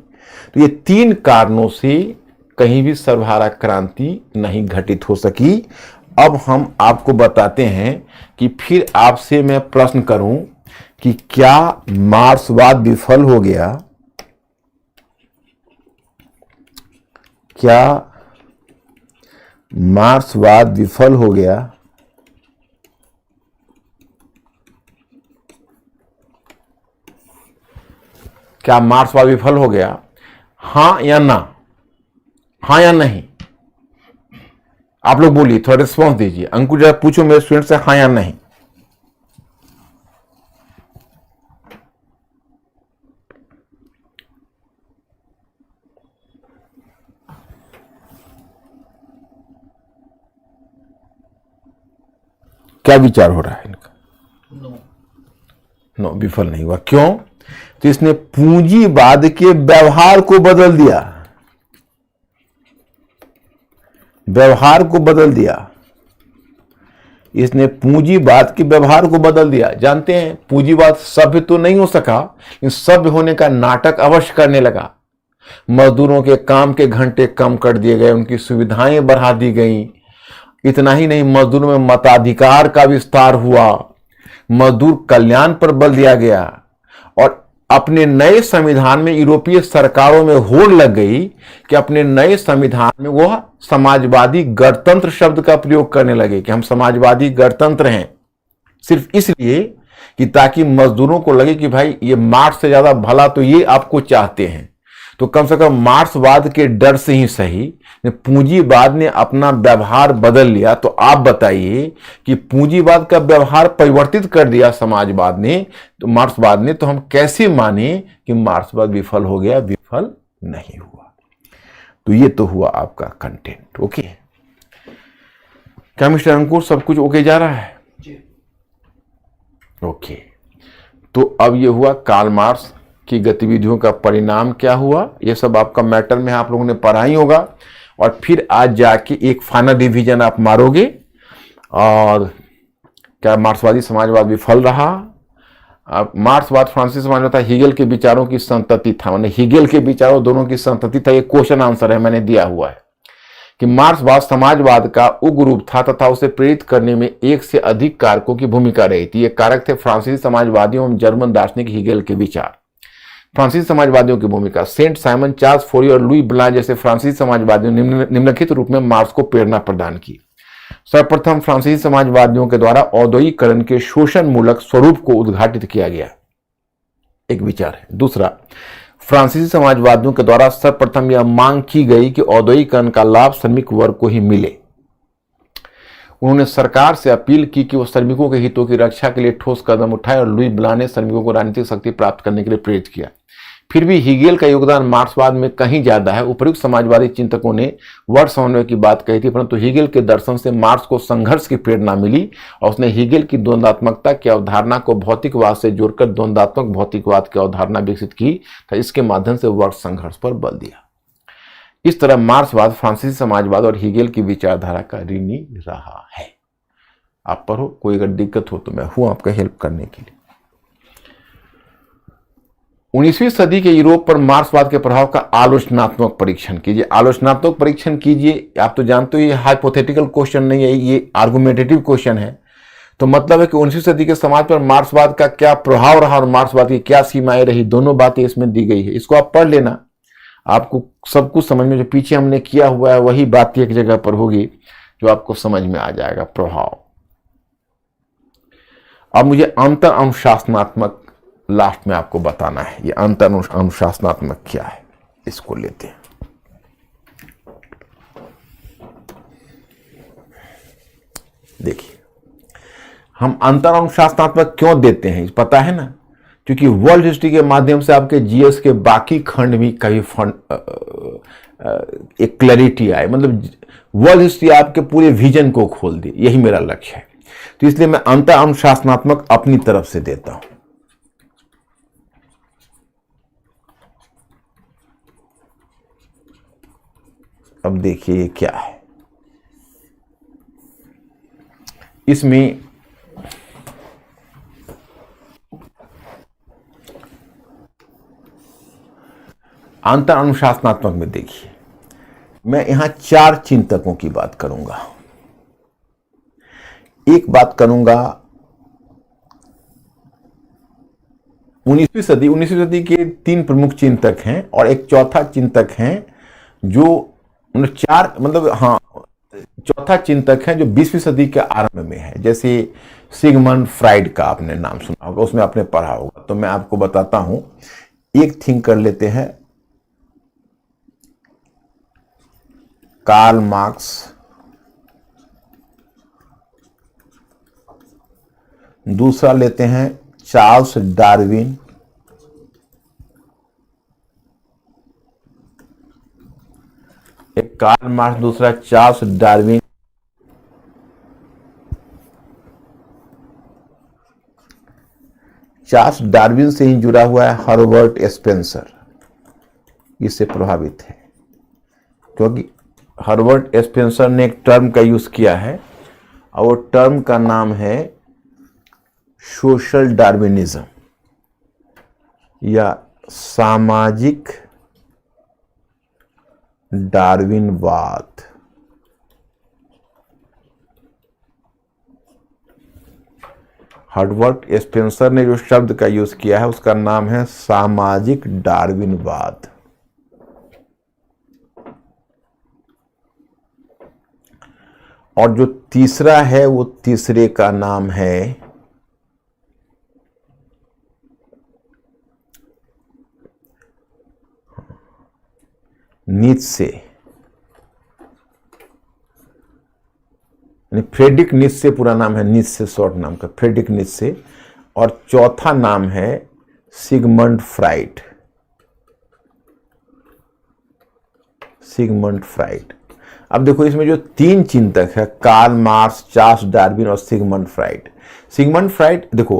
तो ये तीन कारणों से कहीं भी सर्वहारा क्रांति नहीं घटित हो सकी। अब हम आपको बताते हैं कि फिर आपसे मैं प्रश्न करूं कि क्या मार्क्सवाद विफल हो गया? क्या मार्क्सवाद विफल हो गया? क्या मार्क्सवाद विफल हो गया? हां या ना? हां या नहीं? आप लोग बोलिए, थोड़ा रिस्पॉन्स दीजिए। अंकुर जरा पूछो मेरे स्टूडेंट से, हां या नहीं? क्या विचार हो रहा है इनका? नो, विफल नहीं हुआ। क्यों? तो इसने पूंजीवाद के व्यवहार को बदल दिया। व्यवहार को बदल दिया। इसने पूंजीवाद के व्यवहार को बदल दिया। जानते हैं, पूंजीवाद सभ्य तो नहीं हो सका, लेकिन सभ्य होने का नाटक अवश्य करने लगा। मजदूरों के काम के घंटे कम कर दिए गए, उनकी सुविधाएं बढ़ा दी गई। इतना ही नहीं, मजदूरों में मताधिकार का विस्तार हुआ, मजदूर कल्याण पर बल दिया गया। और अपने नए संविधान में यूरोपीय सरकारों में होड़ लग गई कि अपने नए संविधान में वह समाजवादी गणतंत्र शब्द का प्रयोग करने लगे कि हम समाजवादी गणतंत्र हैं, सिर्फ इसलिए कि ताकि मजदूरों को लगे कि भाई ये मार्क्स से ज्यादा भला तो ये आपको चाहते हैं। तो कम से कम मार्क्सवाद के डर से ही सही पूंजीवाद ने अपना व्यवहार बदल लिया। तो आप बताइए कि पूंजीवाद का व्यवहार परिवर्तित कर दिया समाजवाद ने, तो मार्क्सवाद ने, तो हम कैसे माने कि मार्क्सवाद विफल हो गया? विफल नहीं हुआ। तो ये तो हुआ आपका कंटेंट। ओके, क्या मिस्टर अंकुर सब कुछ ओके जा रहा है? ओके, तो अब ये हुआ कार्ल मार्क्स की गतिविधियों का परिणाम क्या हुआ, ये सब आपका मैटर में आप लोगों ने पढ़ा ही होगा। और फिर आज जाके एक फाइनल रिवीजन आप मारोगे। और क्या मार्क्सवादी समाजवाद विफल रहा? मार्क्सवाद फ्रांसीसी समाजवाद था, हिगेल के विचारों की संतति था, माने हिगेल के विचारों दोनों की संतति था। ये क्वेश्चन आंसर है, मैंने दिया हुआ है कि मार्क्सवाद समाजवाद का उग्र रूप था तथा उसे प्रेरित करने में एक से अधिक कारकों की भूमिका रही थी। ये कारक थे फ्रांसीसी समाजवादियों एवं जर्मन दार्शनिक हिगेल के विचार। फ्रांसीसी समाजवादियों की भूमिका, सेंट साइमन, चार्ल्स फोरियर और लुई ब्लान जैसे फ्रांसीसी समाजवादियों ने निम्नलिखित रूप में मार्क्स को प्रेरणा प्रदान की। सर्वप्रथम फ्रांसीसी समाजवादियों के द्वारा औद्योगिकरण के शोषण मूलक स्वरूप को उद्घाटित किया गया, एक विचार है। दूसरा, फ्रांसीसी समाजवादियों के द्वारा सर्वप्रथम यह मांग की गई कि औद्योगिकरण का लाभ श्रमिक वर्ग को ही मिले। उन्होंने सरकार से अपील की कि वो श्रमिकों के हितों की रक्षा के लिए ठोस कदम उठाए और लुई ब्लान ने श्रमिकों को राजनीतिक शक्ति प्राप्त करने के लिए प्रेरित किया। फिर भी हिगेल का योगदान मार्क्सवाद में कहीं ज्यादा है। उपयुक्त समाजवादी चिंतकों ने वर्ग समन्वय की बात कही थी, परंतु हिगेल के दर्शन से मार्क्स को संघर्ष की प्रेरणा मिली और उसने हिगेल की द्वंद्वात्मकता की अवधारणा को भौतिकवाद से जोड़कर द्वंद्वात्मक भौतिकवाद की अवधारणा विकसित की था। इसके माध्यम से वर्ग संघर्ष पर बल दिया। इस तरह मार्क्सवाद फ्रांसीसी समाजवाद और हिगेल की विचारधारा का ऋणी रहा है। आप पढ़ो, कोई अगर दिक्कत हो तो मैं हूं आपका हेल्प करने के लिए। 19वीं सदी के यूरोप पर मार्क्सवाद के प्रभाव का आलोचनात्मक परीक्षण कीजिए। आलोचनात्मक परीक्षण कीजिए, आप तो जानते हो ये हाइपोथेटिकल क्वेश्चन नहीं है, ये आर्गुमेंटेटिव क्वेश्चन है। तो मतलब है कि 19वीं सदी के समाज पर मार्क्सवाद का क्या प्रभाव रहा और मार्क्सवाद की क्या सीमाएं रही, दोनों बातें इसमें दी गई है। इसको आप पढ़ लेना, आपको सब कुछ समझ में, जो पीछे हमने किया हुआ है वही बात एक जगह पर होगी जो आपको समझ में आ जाएगा, प्रभाव। अब मुझे अंतर अनुशासनात्मक लास्ट में आपको बताना है। ये अंतर अनुशासनात्मक क्या है, इसको लेते हैं। देखिए, हम अंतर अनुशासनात्मक क्यों देते हैं पता है ना? क्योंकि वर्ल्ड हिस्ट्री के माध्यम से आपके जीएस के बाकी खंड भी कभी एक क्लैरिटी आए, मतलब वर्ल्ड हिस्ट्री आपके पूरे विजन को खोल दे, यही मेरा लक्ष्य है। तो इसलिए मैं अंतर अनुशासनात्मक अपनी तरफ से देता हूं। अब देखिए ये क्या है, इसमें अंतर अनुशासनात्मक में देखिए, मैं यहां 4 चिंतकों की बात करूंगा। एक बात करूंगा 19वीं सदी के 3 प्रमुख चिंतक हैं और एक चौथा चिंतक हैं जो 4, मतलब हाँ, चौथा चिंतक है जो 20वीं सदी के आरंभ में है। जैसे सिगमंड फ्राइड का आपने नाम सुना होगा, उसमें आपने पढ़ा होगा, तो मैं आपको बताता हूं। एक थिंक कर लेते हैं कार्ल मार्क्स, दूसरा लेते हैं चार्ल्स डार्विन, एक कार्ल मार्क्स, दूसरा चार्ल्स डार्विन, चार्ल्स डार्विन से ही जुड़ा हुआ है हर्बर्ट स्पेंसर, इससे प्रभावित है क्योंकि हर्बर्ट स्पेंसर ने एक टर्म का यूज किया है और वो टर्म का नाम है सोशल डार्विनिज्म या सामाजिक डार्विनवाद। हर्बर्ट स्पेंसर ने जो शब्द का यूज किया है उसका नाम है सामाजिक डार्विनवाद। और जो तीसरा है वो तीसरे का नाम है नीत्शे, फ्रेडरिक नीत्शे पूरा नाम है, नीत्शे शॉर्ट नाम का फ्रेडरिक नीत्शे। और चौथा नाम है सिगमंड फ्राइड। Sigmund Freud. अब देखो इसमें जो तीन चिंतक है, कार्ल मार्क्स, चार्ल्स डार्विन और सिगमंड फ्राइड। सिगमंड फ्राइड देखो,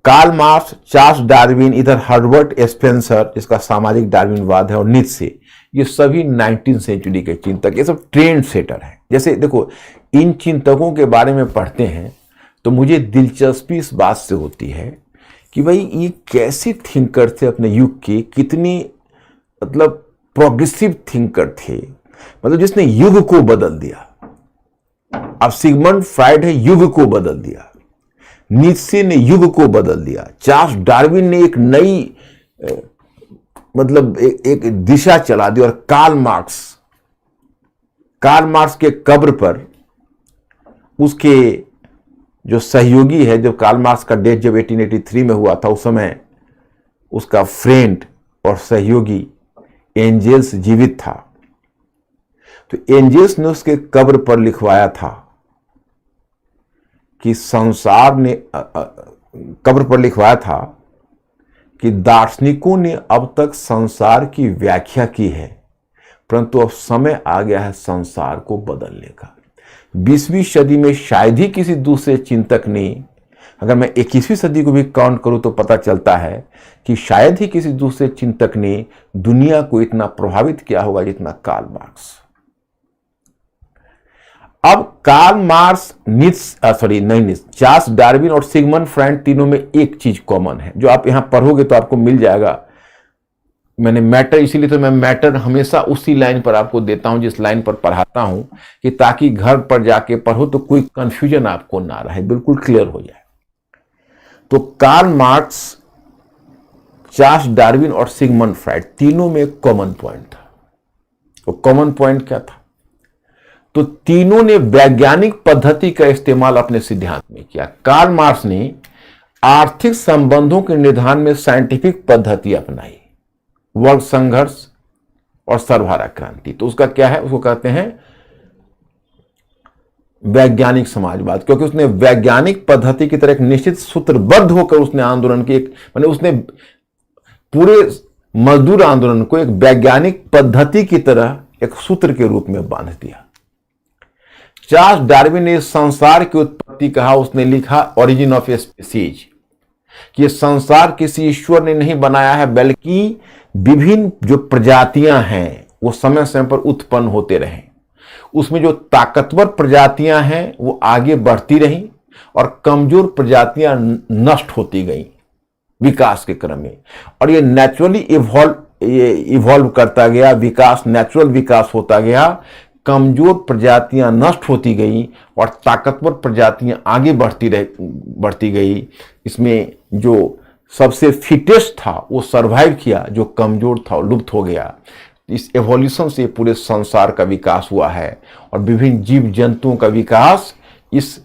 कार्ल मार्क्स, चार्ल्स डार्विन, इधर हर्बर्ट स्पेंसर जिसका सामाजिक डार्विनवाद है, और नीत्शे, ये सभी 19वीं सेंचुरी के चिंतक, ये सब ट्रेंड सेटर हैं। जैसे देखो इन चिंतकों के बारे में पढ़ते हैं तो मुझे दिलचस्पी इस बात से होती है कि भाई ये कैसे थिंकर थे अपने युग के, कितनी मतलब प्रोग्रेसिव थिंकर थे, मतलब जिसने युग को बदल दिया। अब सिगमंड फ्राइड है, युग को बदल दिया। नीत्शे ने युग को बदल दिया। चार्ल्स डार्विन ने एक नई मतलब एक दिशा चला दी। और कार्ल मार्क्स के कब्र पर उसके जो सहयोगी है, जब कार्ल मार्क्स का डेथ जब 1883 में हुआ था, उस समय उसका फ्रेंड और सहयोगी एंजेल्स जीवित था। तो एंजेल्स ने उसके कब्र पर लिखवाया था कि संसार ने कब्र पर लिखवाया था कि दार्शनिकों ने अब तक संसार की व्याख्या की है, परंतु अब समय आ गया है संसार को बदलने का। 20वीं सदी में शायद ही किसी दूसरे चिंतक ने, अगर मैं 21वीं सदी को भी काउंट करूं तो पता चलता है कि शायद ही किसी दूसरे चिंतक ने दुनिया को इतना प्रभावित किया होगा जितना कार्ल मार्क्स। अब कार्ल मार्क्स, चार्ल्स डार्विन और सिगमंड फ्राइड, तीनों में एक चीज कॉमन है जो आप यहां पढ़ोगे तो आपको मिल जाएगा। मैंने मैटर, इसीलिए तो मैं मैटर हमेशा उसी लाइन पर आपको देता हूं जिस लाइन पर पढ़ाता हूं, कि ताकि घर पर जाके पढ़ो तो कोई कंफ्यूजन आपको ना रहे, बिल्कुल क्लियर हो जाए। तो कार्ल मार्क्स, चार्ल्स डार्विन और सिगमंड फ्राइड, तीनों में एक कॉमन पॉइंट था। वो कॉमन पॉइंट क्या था? तो तीनों ने वैज्ञानिक पद्धति का इस्तेमाल अपने सिद्धांत में किया। कार्ल मार्क्स ने आर्थिक संबंधों के निदान में साइंटिफिक पद्धति अपनाई, वर्ग संघर्ष और सर्वहारा क्रांति। तो उसका क्या है? उसको कहते हैं वैज्ञानिक समाजवाद, क्योंकि उसने वैज्ञानिक पद्धति की तरह एक निश्चित सूत्रबद्ध होकर उसने आंदोलन की, मैंने उसने पूरे मजदूर आंदोलन को एक वैज्ञानिक पद्धति की तरह एक सूत्र के रूप में बांध दिया। चार्ल्स डार्विन ने संसार की उत्पत्ति कहा, उसने लिखा ओरिजिन ऑफ स्पीसीज, कि संसार किसी ईश्वर ने नहीं बनाया है, बल्कि विभिन्न जो प्रजातियां हैं वो समय समय पर उत्पन्न होते रहे। उसमें जो ताकतवर प्रजातियां हैं वो आगे बढ़ती रहीं और कमजोर प्रजातियां नष्ट होती गईं विकास के क्रम में। और ये नेचुरली इवॉल्व करता गया, विकास नेचुरल विकास होता गया। कमजोर प्रजातियां नष्ट होती गई और ताकतवर प्रजातियां आगे बढ़ती गई। इसमें जो सबसे फिटेस्ट था वो सरवाइव किया, जो कमजोर था वो लुप्त हो गया। इस एवोल्यूशन से पूरे संसार का विकास हुआ है और विभिन्न जीव जंतुओं का विकास इस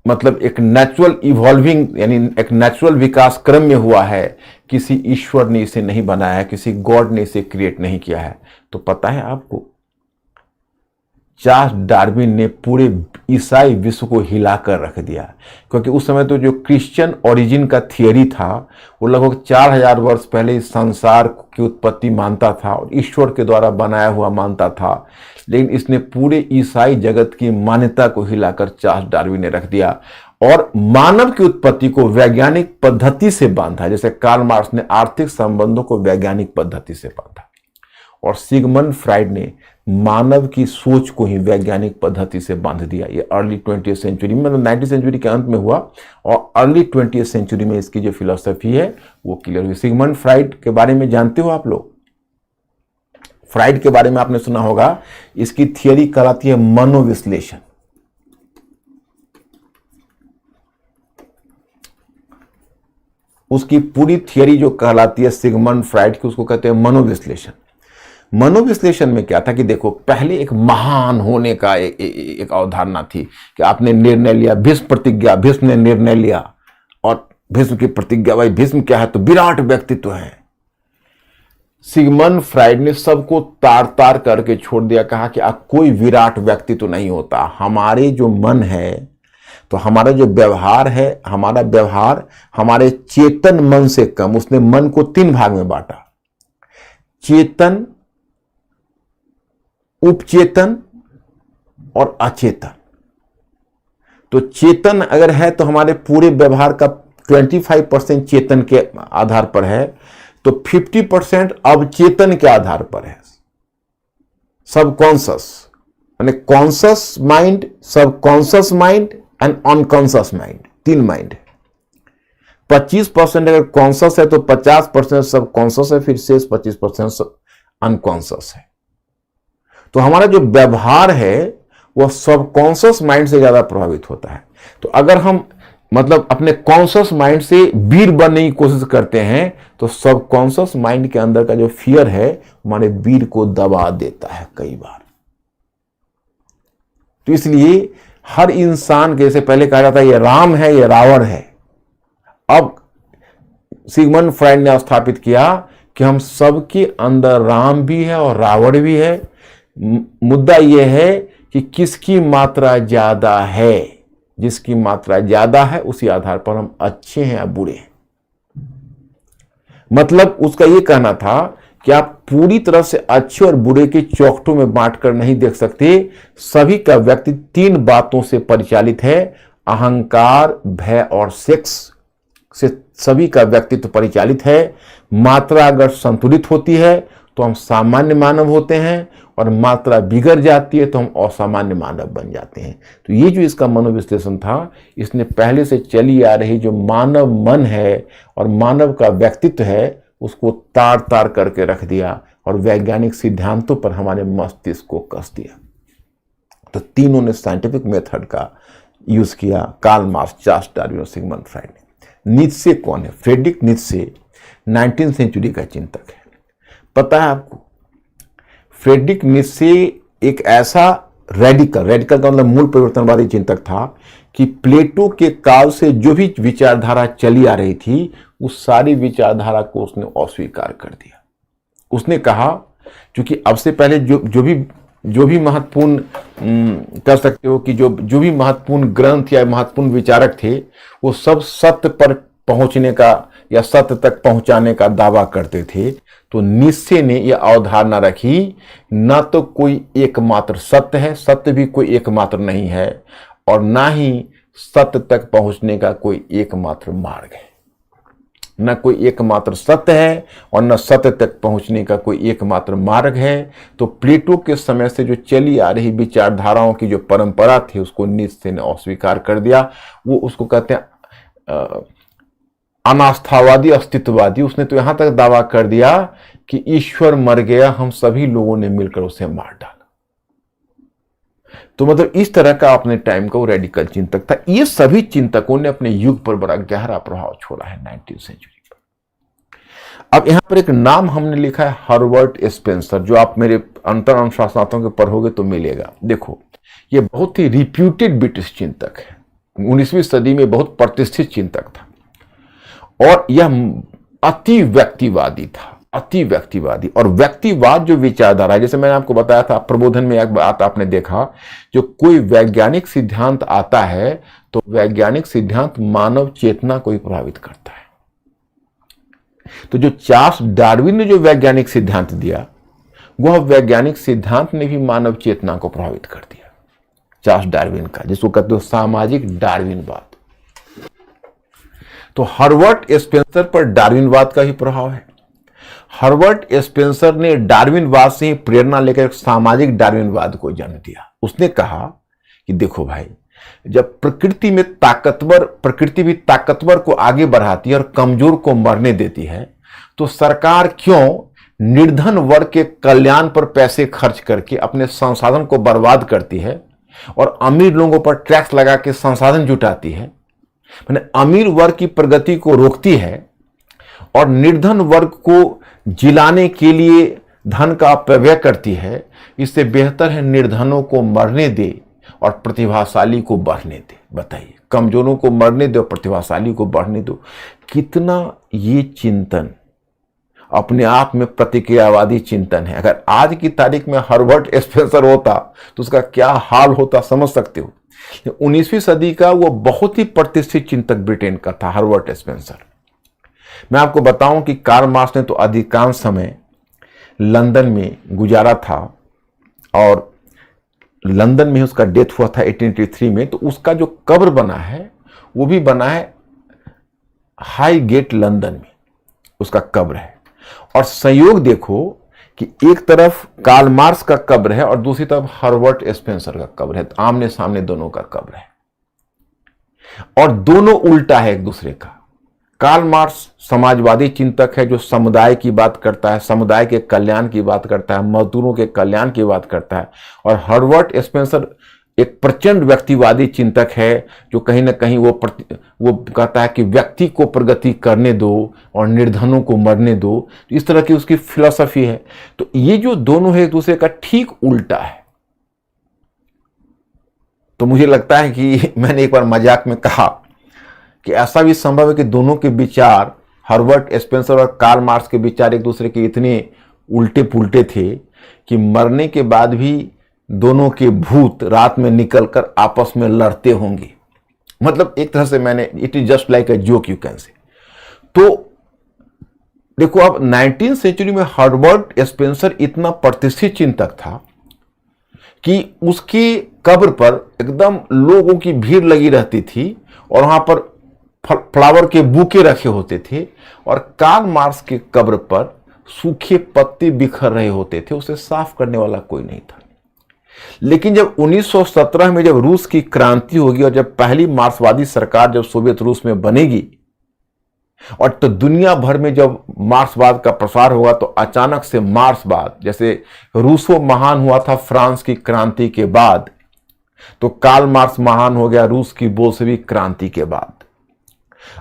मतलब एक नेचुरल इवॉल्विंग, यानी एक नेचुरल विकास क्रम में हुआ है। किसी ईश्वर ने इसे नहीं बनाया है, किसी गॉड ने इसे क्रिएट नहीं किया है। तो पता है आपको, चार्ल्स डार्विन ने पूरे ईसाई विश्व को हिलाकर रख दिया, क्योंकि उस समय तो जो क्रिश्चियन ओरिजिन का थियरी था वो लगभग 4000 वर्ष पहले इस संसार की उत्पत्ति मानता था और ईश्वर के द्वारा बनाया हुआ मानता था। लेकिन इसने पूरे ईसाई जगत की मान्यता को हिलाकर चार्ल्स डार्विन ने रख दिया और मानव की उत्पत्ति को वैज्ञानिक पद्धति से बांधा, जैसे कार्ल मार्क्स ने आर्थिक संबंधों को वैज्ञानिक पद्धति से बांधा और सिगमंड फ्राइड ने मानव की सोच को ही वैज्ञानिक पद्धति से बांध दिया। ये अर्ली 20th सेंचुरी में, मतलब 19वीं सेंचुरी के अंत में हुआ और अर्ली 20th सेंचुरी में इसकी जो फिलॉसफी है वो क्लियर हुई। सिगमंड फ्राइड के बारे में जानते हो आप लोग? फ्राइड के बारे में आपने सुना होगा, इसकी थियरी कहलाती है मनोविश्लेषण। उसकी पूरी थियरी जो कहलाती है सिगमंड फ्राइड की, उसको कहते हैं मनोविश्लेषण। मनोविश्लेषण में क्या था कि देखो, पहले एक महान होने का एक अवधारणा थी कि आपने निर्णय लिया, भीष्म प्रतिज्ञा, भीष्म ने निर्णय लिया और भीष्म की प्रतिज्ञा, भाई भीष्म क्या है, तो विराट व्यक्तित्व है। सिगमंड फ्राइड ने सबको तार तार करके छोड़ दिया, कहा कि कोई विराट व्यक्तित्व नहीं होता, हमारे जो मन है, तो हमारा जो व्यवहार है, हमारा व्यवहार हमारे चेतन मन से कम। उसने मन को 3 भाग में बांटा, चेतन, उपचेतन और अचेतन। तो चेतन अगर है तो हमारे पूरे व्यवहार का 25% चेतन के आधार पर है, तो 50% अवचेतन के आधार पर है, सबकॉन्शियस, यानी conscious mind, subconscious mind and unconscious mind, 3 mind है। 25% अगर कॉन्शियस है तो 50% सबकॉन्शियस है, फिर शेष 25% अनकॉन्शियस है। तो हमारा जो व्यवहार है वह सबकॉन्शियस माइंड से ज्यादा प्रभावित होता है। तो अगर हम मतलब अपने कॉन्शियस माइंड से वीर बनने की कोशिश करते हैं, तो सबकॉन्शियस माइंड के अंदर का जो फियर है हमारे वीर को दबा देता है कई बार। तो इसलिए हर इंसान के, जैसे पहले कहा जाता है ये राम है, ये रावण है, अब सिगमंड फ्राइड ने स्थापित किया कि हम सबके अंदर राम भी है और रावण भी है। मुद्दा यह है कि किसकी मात्रा ज्यादा है। जिसकी मात्रा ज्यादा है उसी आधार पर हम अच्छे हैं या बुरे हैं। मतलब उसका यह कहना था कि आप पूरी तरह से अच्छे और बुरे के चौखटों में बांटकर नहीं देख सकते। सभी का व्यक्ति 3 बातों से परिचालित है, अहंकार, भय और सेक्स से सभी का व्यक्तित्व परिचालित है। मात्रा अगर संतुलित होती है तो हम सामान्य मानव होते हैं, और मात्रा बिगड़ जाती है तो हम असामान्य मानव बन जाते हैं। तो ये जो इसका मनोविश्लेषण था, इसने पहले से चली आ रही जो मानव मन है और मानव का व्यक्तित्व है उसको तार तार करके रख दिया और वैज्ञानिक सिद्धांतों पर हमारे मस्तिष्क को कस दिया। तो तीनों ने साइंटिफिक मेथड का यूज किया, कार्ल मार्क्स, चार्ल्स डार्विन और सिगमंड फ्राइड ने। नीत्शे कौन है? फ्रेडरिक नीत्शे 19वीं सेंचुरी का चिंतक है। पता है आपको, फ्रेडरिक नीत्शे एक ऐसा रेडिकल का मतलब मूल परिवर्तनवादी चिंतक था कि प्लेटो के काल से जो भी विचारधारा चली आ रही थी उस सारी विचारधारा को उसने अस्वीकार कर दिया। उसने कहा, क्योंकि अब से पहले जो भी महत्वपूर्ण कर सकते हो कि जो भी महत्वपूर्ण ग्रंथ या महत्वपूर्ण विचारक थे वो सब सत्य पर पहुंचने का या सत्य तक पहुंचाने का दावा करते थे। तो नीत्शे ने यह अवधारणा रखी, न तो कोई एकमात्र सत्य है, सत्य भी कोई एकमात्र नहीं है, और ना ही सत्य तक पहुंचने का कोई एकमात्र मार्ग है। न कोई एकमात्र सत्य है और न सत्य तक पहुंचने का कोई एकमात्र मार्ग है। तो प्लेटो के समय से जो चली आ रही विचारधाराओं की जो परंपरा थी उसको नीत्शे ने अस्वीकार कर दिया। वो उसको कहते हैं अनास्थावादी, अस्तित्ववादी। उसने तो यहां तक दावा कर दिया कि ईश्वर मर गया, हम सभी लोगों ने मिलकर उसे मार डाला। तो मतलब इस तरह का अपने टाइम का वो रेडिकल चिंतक था। ये सभी चिंतकों ने अपने युग पर बड़ा गहरा प्रभाव छोड़ा है 19वीं सेंचुरी पर। अब यहां पर एक नाम हमने लिखा है, हर्बर्ट स्पेंसर, जो आप मेरे अंतर अनुशासनात्मक के पढ़ोगे तो मिलेगा। देखो, ये बहुत ही रिप्यूटेड ब्रिटिश चिंतक है, 19वीं सदी में बहुत प्रतिष्ठित चिंतक था, और यह अति व्यक्तिवादी था, अति व्यक्तिवादी। और व्यक्तिवाद जो विचारधारा है, जैसे मैंने आपको बताया था प्रबोधन में एक बात आपने देखा, जो कोई वैज्ञानिक सिद्धांत आता है तो वैज्ञानिक सिद्धांत मानव चेतना को ही प्रभावित करता है। तो जो चार्ल्स डार्विन ने जो वैज्ञानिक सिद्धांत दिया, वह वैज्ञानिक सिद्धांत ने भी मानव चेतना को प्रभावित कर दिया। चार्ल्स डार्विन का, जिसको कहते हो सामाजिक डार्विनवाद। तो हर्बर्ट स्पेंसर पर डार्विनवाद का ही प्रभाव है। हर्बर्ट स्पेंसर ने डार्विनवाद से ही प्रेरणा लेकर सामाजिक डार्विनवाद को जन्म दिया। उसने कहा कि देखो भाई, जब प्रकृति भी ताकतवर को आगे बढ़ाती है और कमजोर को मरने देती है, तो सरकार क्यों निर्धन वर्ग के कल्याण पर पैसे खर्च करके अपने संसाधन को बर्बाद करती है और अमीर लोगों पर टैक्स लगा के संसाधन जुटाती है, मैंने अमीर वर्ग की प्रगति को रोकती है और निर्धन वर्ग को जिलाने के लिए धन का अपव्यय करती है, इससे बेहतर है निर्धनों को मरने दे और प्रतिभाशाली को बढ़ने दे। बताइए, कमजोरों को मरने दो, प्रतिभाशाली को बढ़ने दो। कितना ये चिंतन अपने आप में प्रतिक्रियावादी चिंतन है। अगर आज की तारीख में हर्बर्ट स्पेंसर होता तो उसका क्या हाल होता, समझ सकते हो। 19वीं सदी का वो बहुत ही प्रतिष्ठित चिंतक ब्रिटेन का था हर्बर्ट स्पेंसर। मैं आपको बताऊं कि कार्ल मार्क्स ने तो अधिकांश समय लंदन में गुजारा था और लंदन में उसका डेथ हुआ था 1883 में। तो उसका जो कब्र बना है वो भी बना है हाई गेट लंदन में, उसका कब्र है। और संयोग देखो कि एक तरफ कार्ल मार्क्स का कब्र है और दूसरी तरफ हर्बर्ट स्पेंसर का कब्र है। आमने सामने दोनों का कब्र है और दोनों उल्टा है एक दूसरे का। कार्ल मार्क्स समाजवादी चिंतक है जो समुदाय की बात करता है, समुदाय के कल्याण की बात करता है, मजदूरों के कल्याण की बात करता है। और हर्बर्ट स्पेंसर एक प्रचंड व्यक्तिवादी चिंतक है जो कहीं ना कहीं वो कहता है कि व्यक्ति को प्रगति करने दो और निर्धनों को मरने दो। इस तरह की उसकी फिलॉसफी है। तो ये जो दोनों है एक दूसरे का ठीक उल्टा है। तो मुझे लगता है कि मैंने एक बार मजाक में कहा कि ऐसा भी संभव है कि दोनों के विचार, हर्बर्ट स्पेंसर और कार्ल मार्क्स के विचार एक दूसरे के इतने उल्टे पुल्टे थे कि मरने के बाद भी दोनों के भूत रात में निकलकर आपस में लड़ते होंगे। मतलब एक तरह से मैंने, it is just like a joke you can say. तो देखो, अब 19वीं सेंचुरी में हर्बर्ट स्पेंसर इतना प्रतिष्ठित चिंतक था कि उसकी कब्र पर एकदम लोगों की भीड़ लगी रहती थी और वहां पर फ्लावर के बुके रखे होते थे। और कार्ल मार्क्स के कब्र पर सूखे पत्ते बिखर रहे होते थे, उसे साफ करने वाला कोई नहीं था। लेकिन जब 1917 में जब रूस की क्रांति होगी और जब पहली मार्क्सवादी सरकार जब सोवियत रूस में बनेगी और तो दुनिया भर में जब मार्क्सवाद का प्रसार होगा, तो अचानक से मार्क्सवाद, जैसे रूसो महान हुआ था फ्रांस की क्रांति के बाद, तो कार्ल मार्क्स महान हो गया रूस की बोल्शेविक क्रांति के बाद।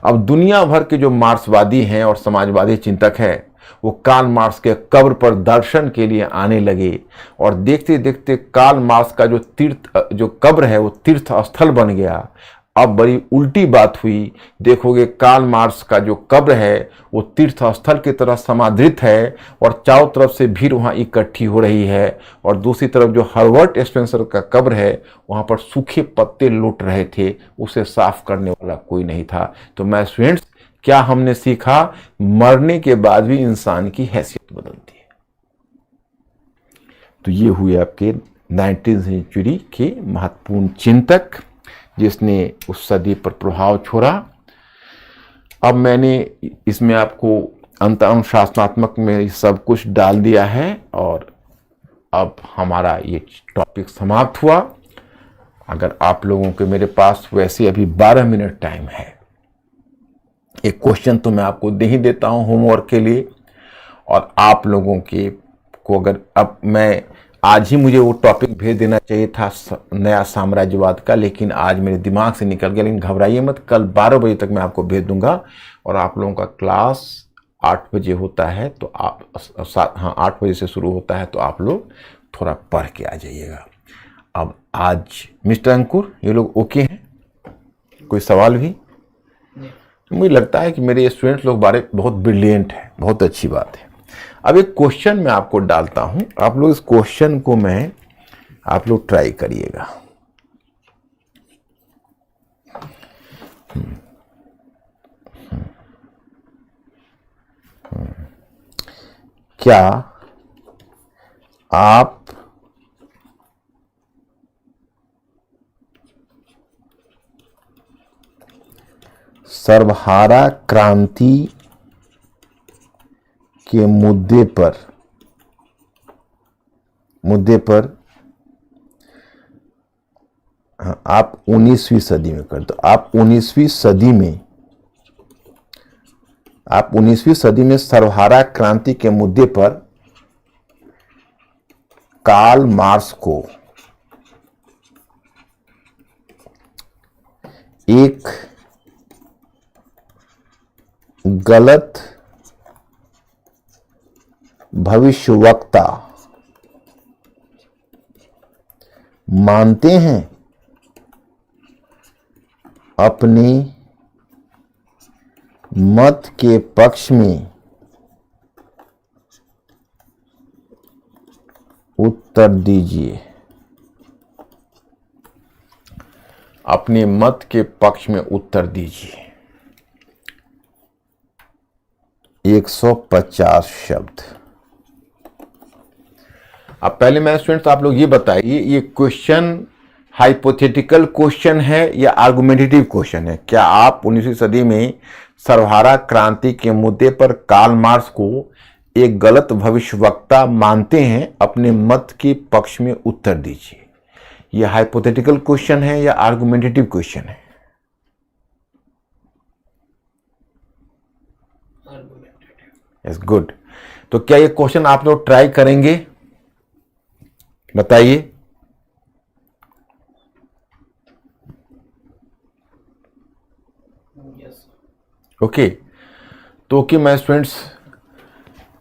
अब दुनिया भर के जो मार्क्सवादी हैं और समाजवादी चिंतक हैं वो कार्ल मार्क्स के कब्र पर दर्शन के लिए आने लगे। और देखते देखते कार्ल मार्क्स का जो कब्र है वो तीर्थ स्थल बन गया। अब बड़ी उल्टी बात हुई, देखोगे कार्ल मार्क्स का जो कब्र है वो तीर्थ स्थल की तरह समादृत है और चारों तरफ से भीड़ वहां इकट्ठी हो रही है। और दूसरी तरफ जो हर्बर्ट स्पेंसर का कब्र है वहां पर सूखे पत्ते लुट रहे थे, उसे साफ करने वाला कोई नहीं था। तो मैं स्टूडेंट्स, क्या हमने सीखा? मरने के बाद भी इंसान की हैसियत बदलती है। तो ये हुए आपके 19वीं सेंचुरी के महत्वपूर्ण चिंतक जिसने उस सदी पर प्रभाव छोड़ा। अब मैंने इसमें आपको अंतरशास्त्रात्मक में सब कुछ डाल दिया है और अब हमारा ये टॉपिक समाप्त हुआ। अगर आप लोगों के मेरे पास वैसे अभी 12 मिनट टाइम है, एक क्वेश्चन तो मैं आपको दे ही देता हूं होमवर्क के लिए। और आप लोगों के को अगर अब मैं आज ही मुझे वो टॉपिक भेज देना चाहिए था नया साम्राज्यवाद का, लेकिन आज मेरे दिमाग से निकल गया। लेकिन घबराइए मत, कल 12 बजे तक मैं आपको भेज दूंगा। और आप लोगों का क्लास 8 बजे होता है, तो आप 8 बजे से शुरू होता है, तो आप लोग थोड़ा पढ़ के आ जाइएगा। अब आज मिस्टर अंकुर, ये लोग ओके हैं? कोई सवाल भी? मुझे लगता है कि मेरे स्टूडेंट्स लोग बारे बहुत ब्रिलियंट है, बहुत अच्छी बात है। अब एक क्वेश्चन मैं आपको डालता हूं, आप लोग इस क्वेश्चन को आप लोग ट्राई करिएगा। क्या आप सर्वहारा क्रांति के मुद्दे पर आप 19वीं सदी में कर दो। आप 19वीं सदी में सर्वहारा क्रांति के मुद्दे पर कार्ल मार्क्स को एक गलत भविष्यवक्ता मानते हैं अपने मत के पक्ष में उत्तर दीजिए। अपने मत के पक्ष में उत्तर दीजिए। 150 शब्द। अब पहले मैं स्टूडेंट्स आप लोग ये बताइए, ये क्वेश्चन हाइपोथेटिकल क्वेश्चन है या आर्गुमेंटेटिव क्वेश्चन है? क्या आप 19वीं सदी में सर्वहारा क्रांति के मुद्दे पर कार्ल मार्क्स को एक गलत भविष्यवक्ता मानते हैं? अपने मत के पक्ष में उत्तर दीजिए। यह हाइपोथेटिकल क्वेश्चन है या आर्गुमेंटेटिव क्वेश्चन है? Yes, good. तो क्या ये क्वेश्चन आप लोग ट्राई करेंगे? बताइए। ओके तो ओके मैं स्टूडेंट्स,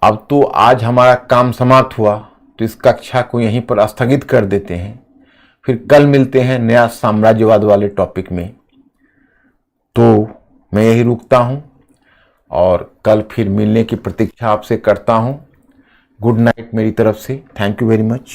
अब तो आज हमारा काम समाप्त हुआ, तो इस कक्षा को यहीं पर स्थगित कर देते हैं। फिर कल मिलते हैं नया साम्राज्यवाद वाले टॉपिक में। तो मैं यही रुकता हूं और कल फिर मिलने की प्रतीक्षा आपसे करता हूं। गुड नाइट मेरी तरफ से। Thank you very much.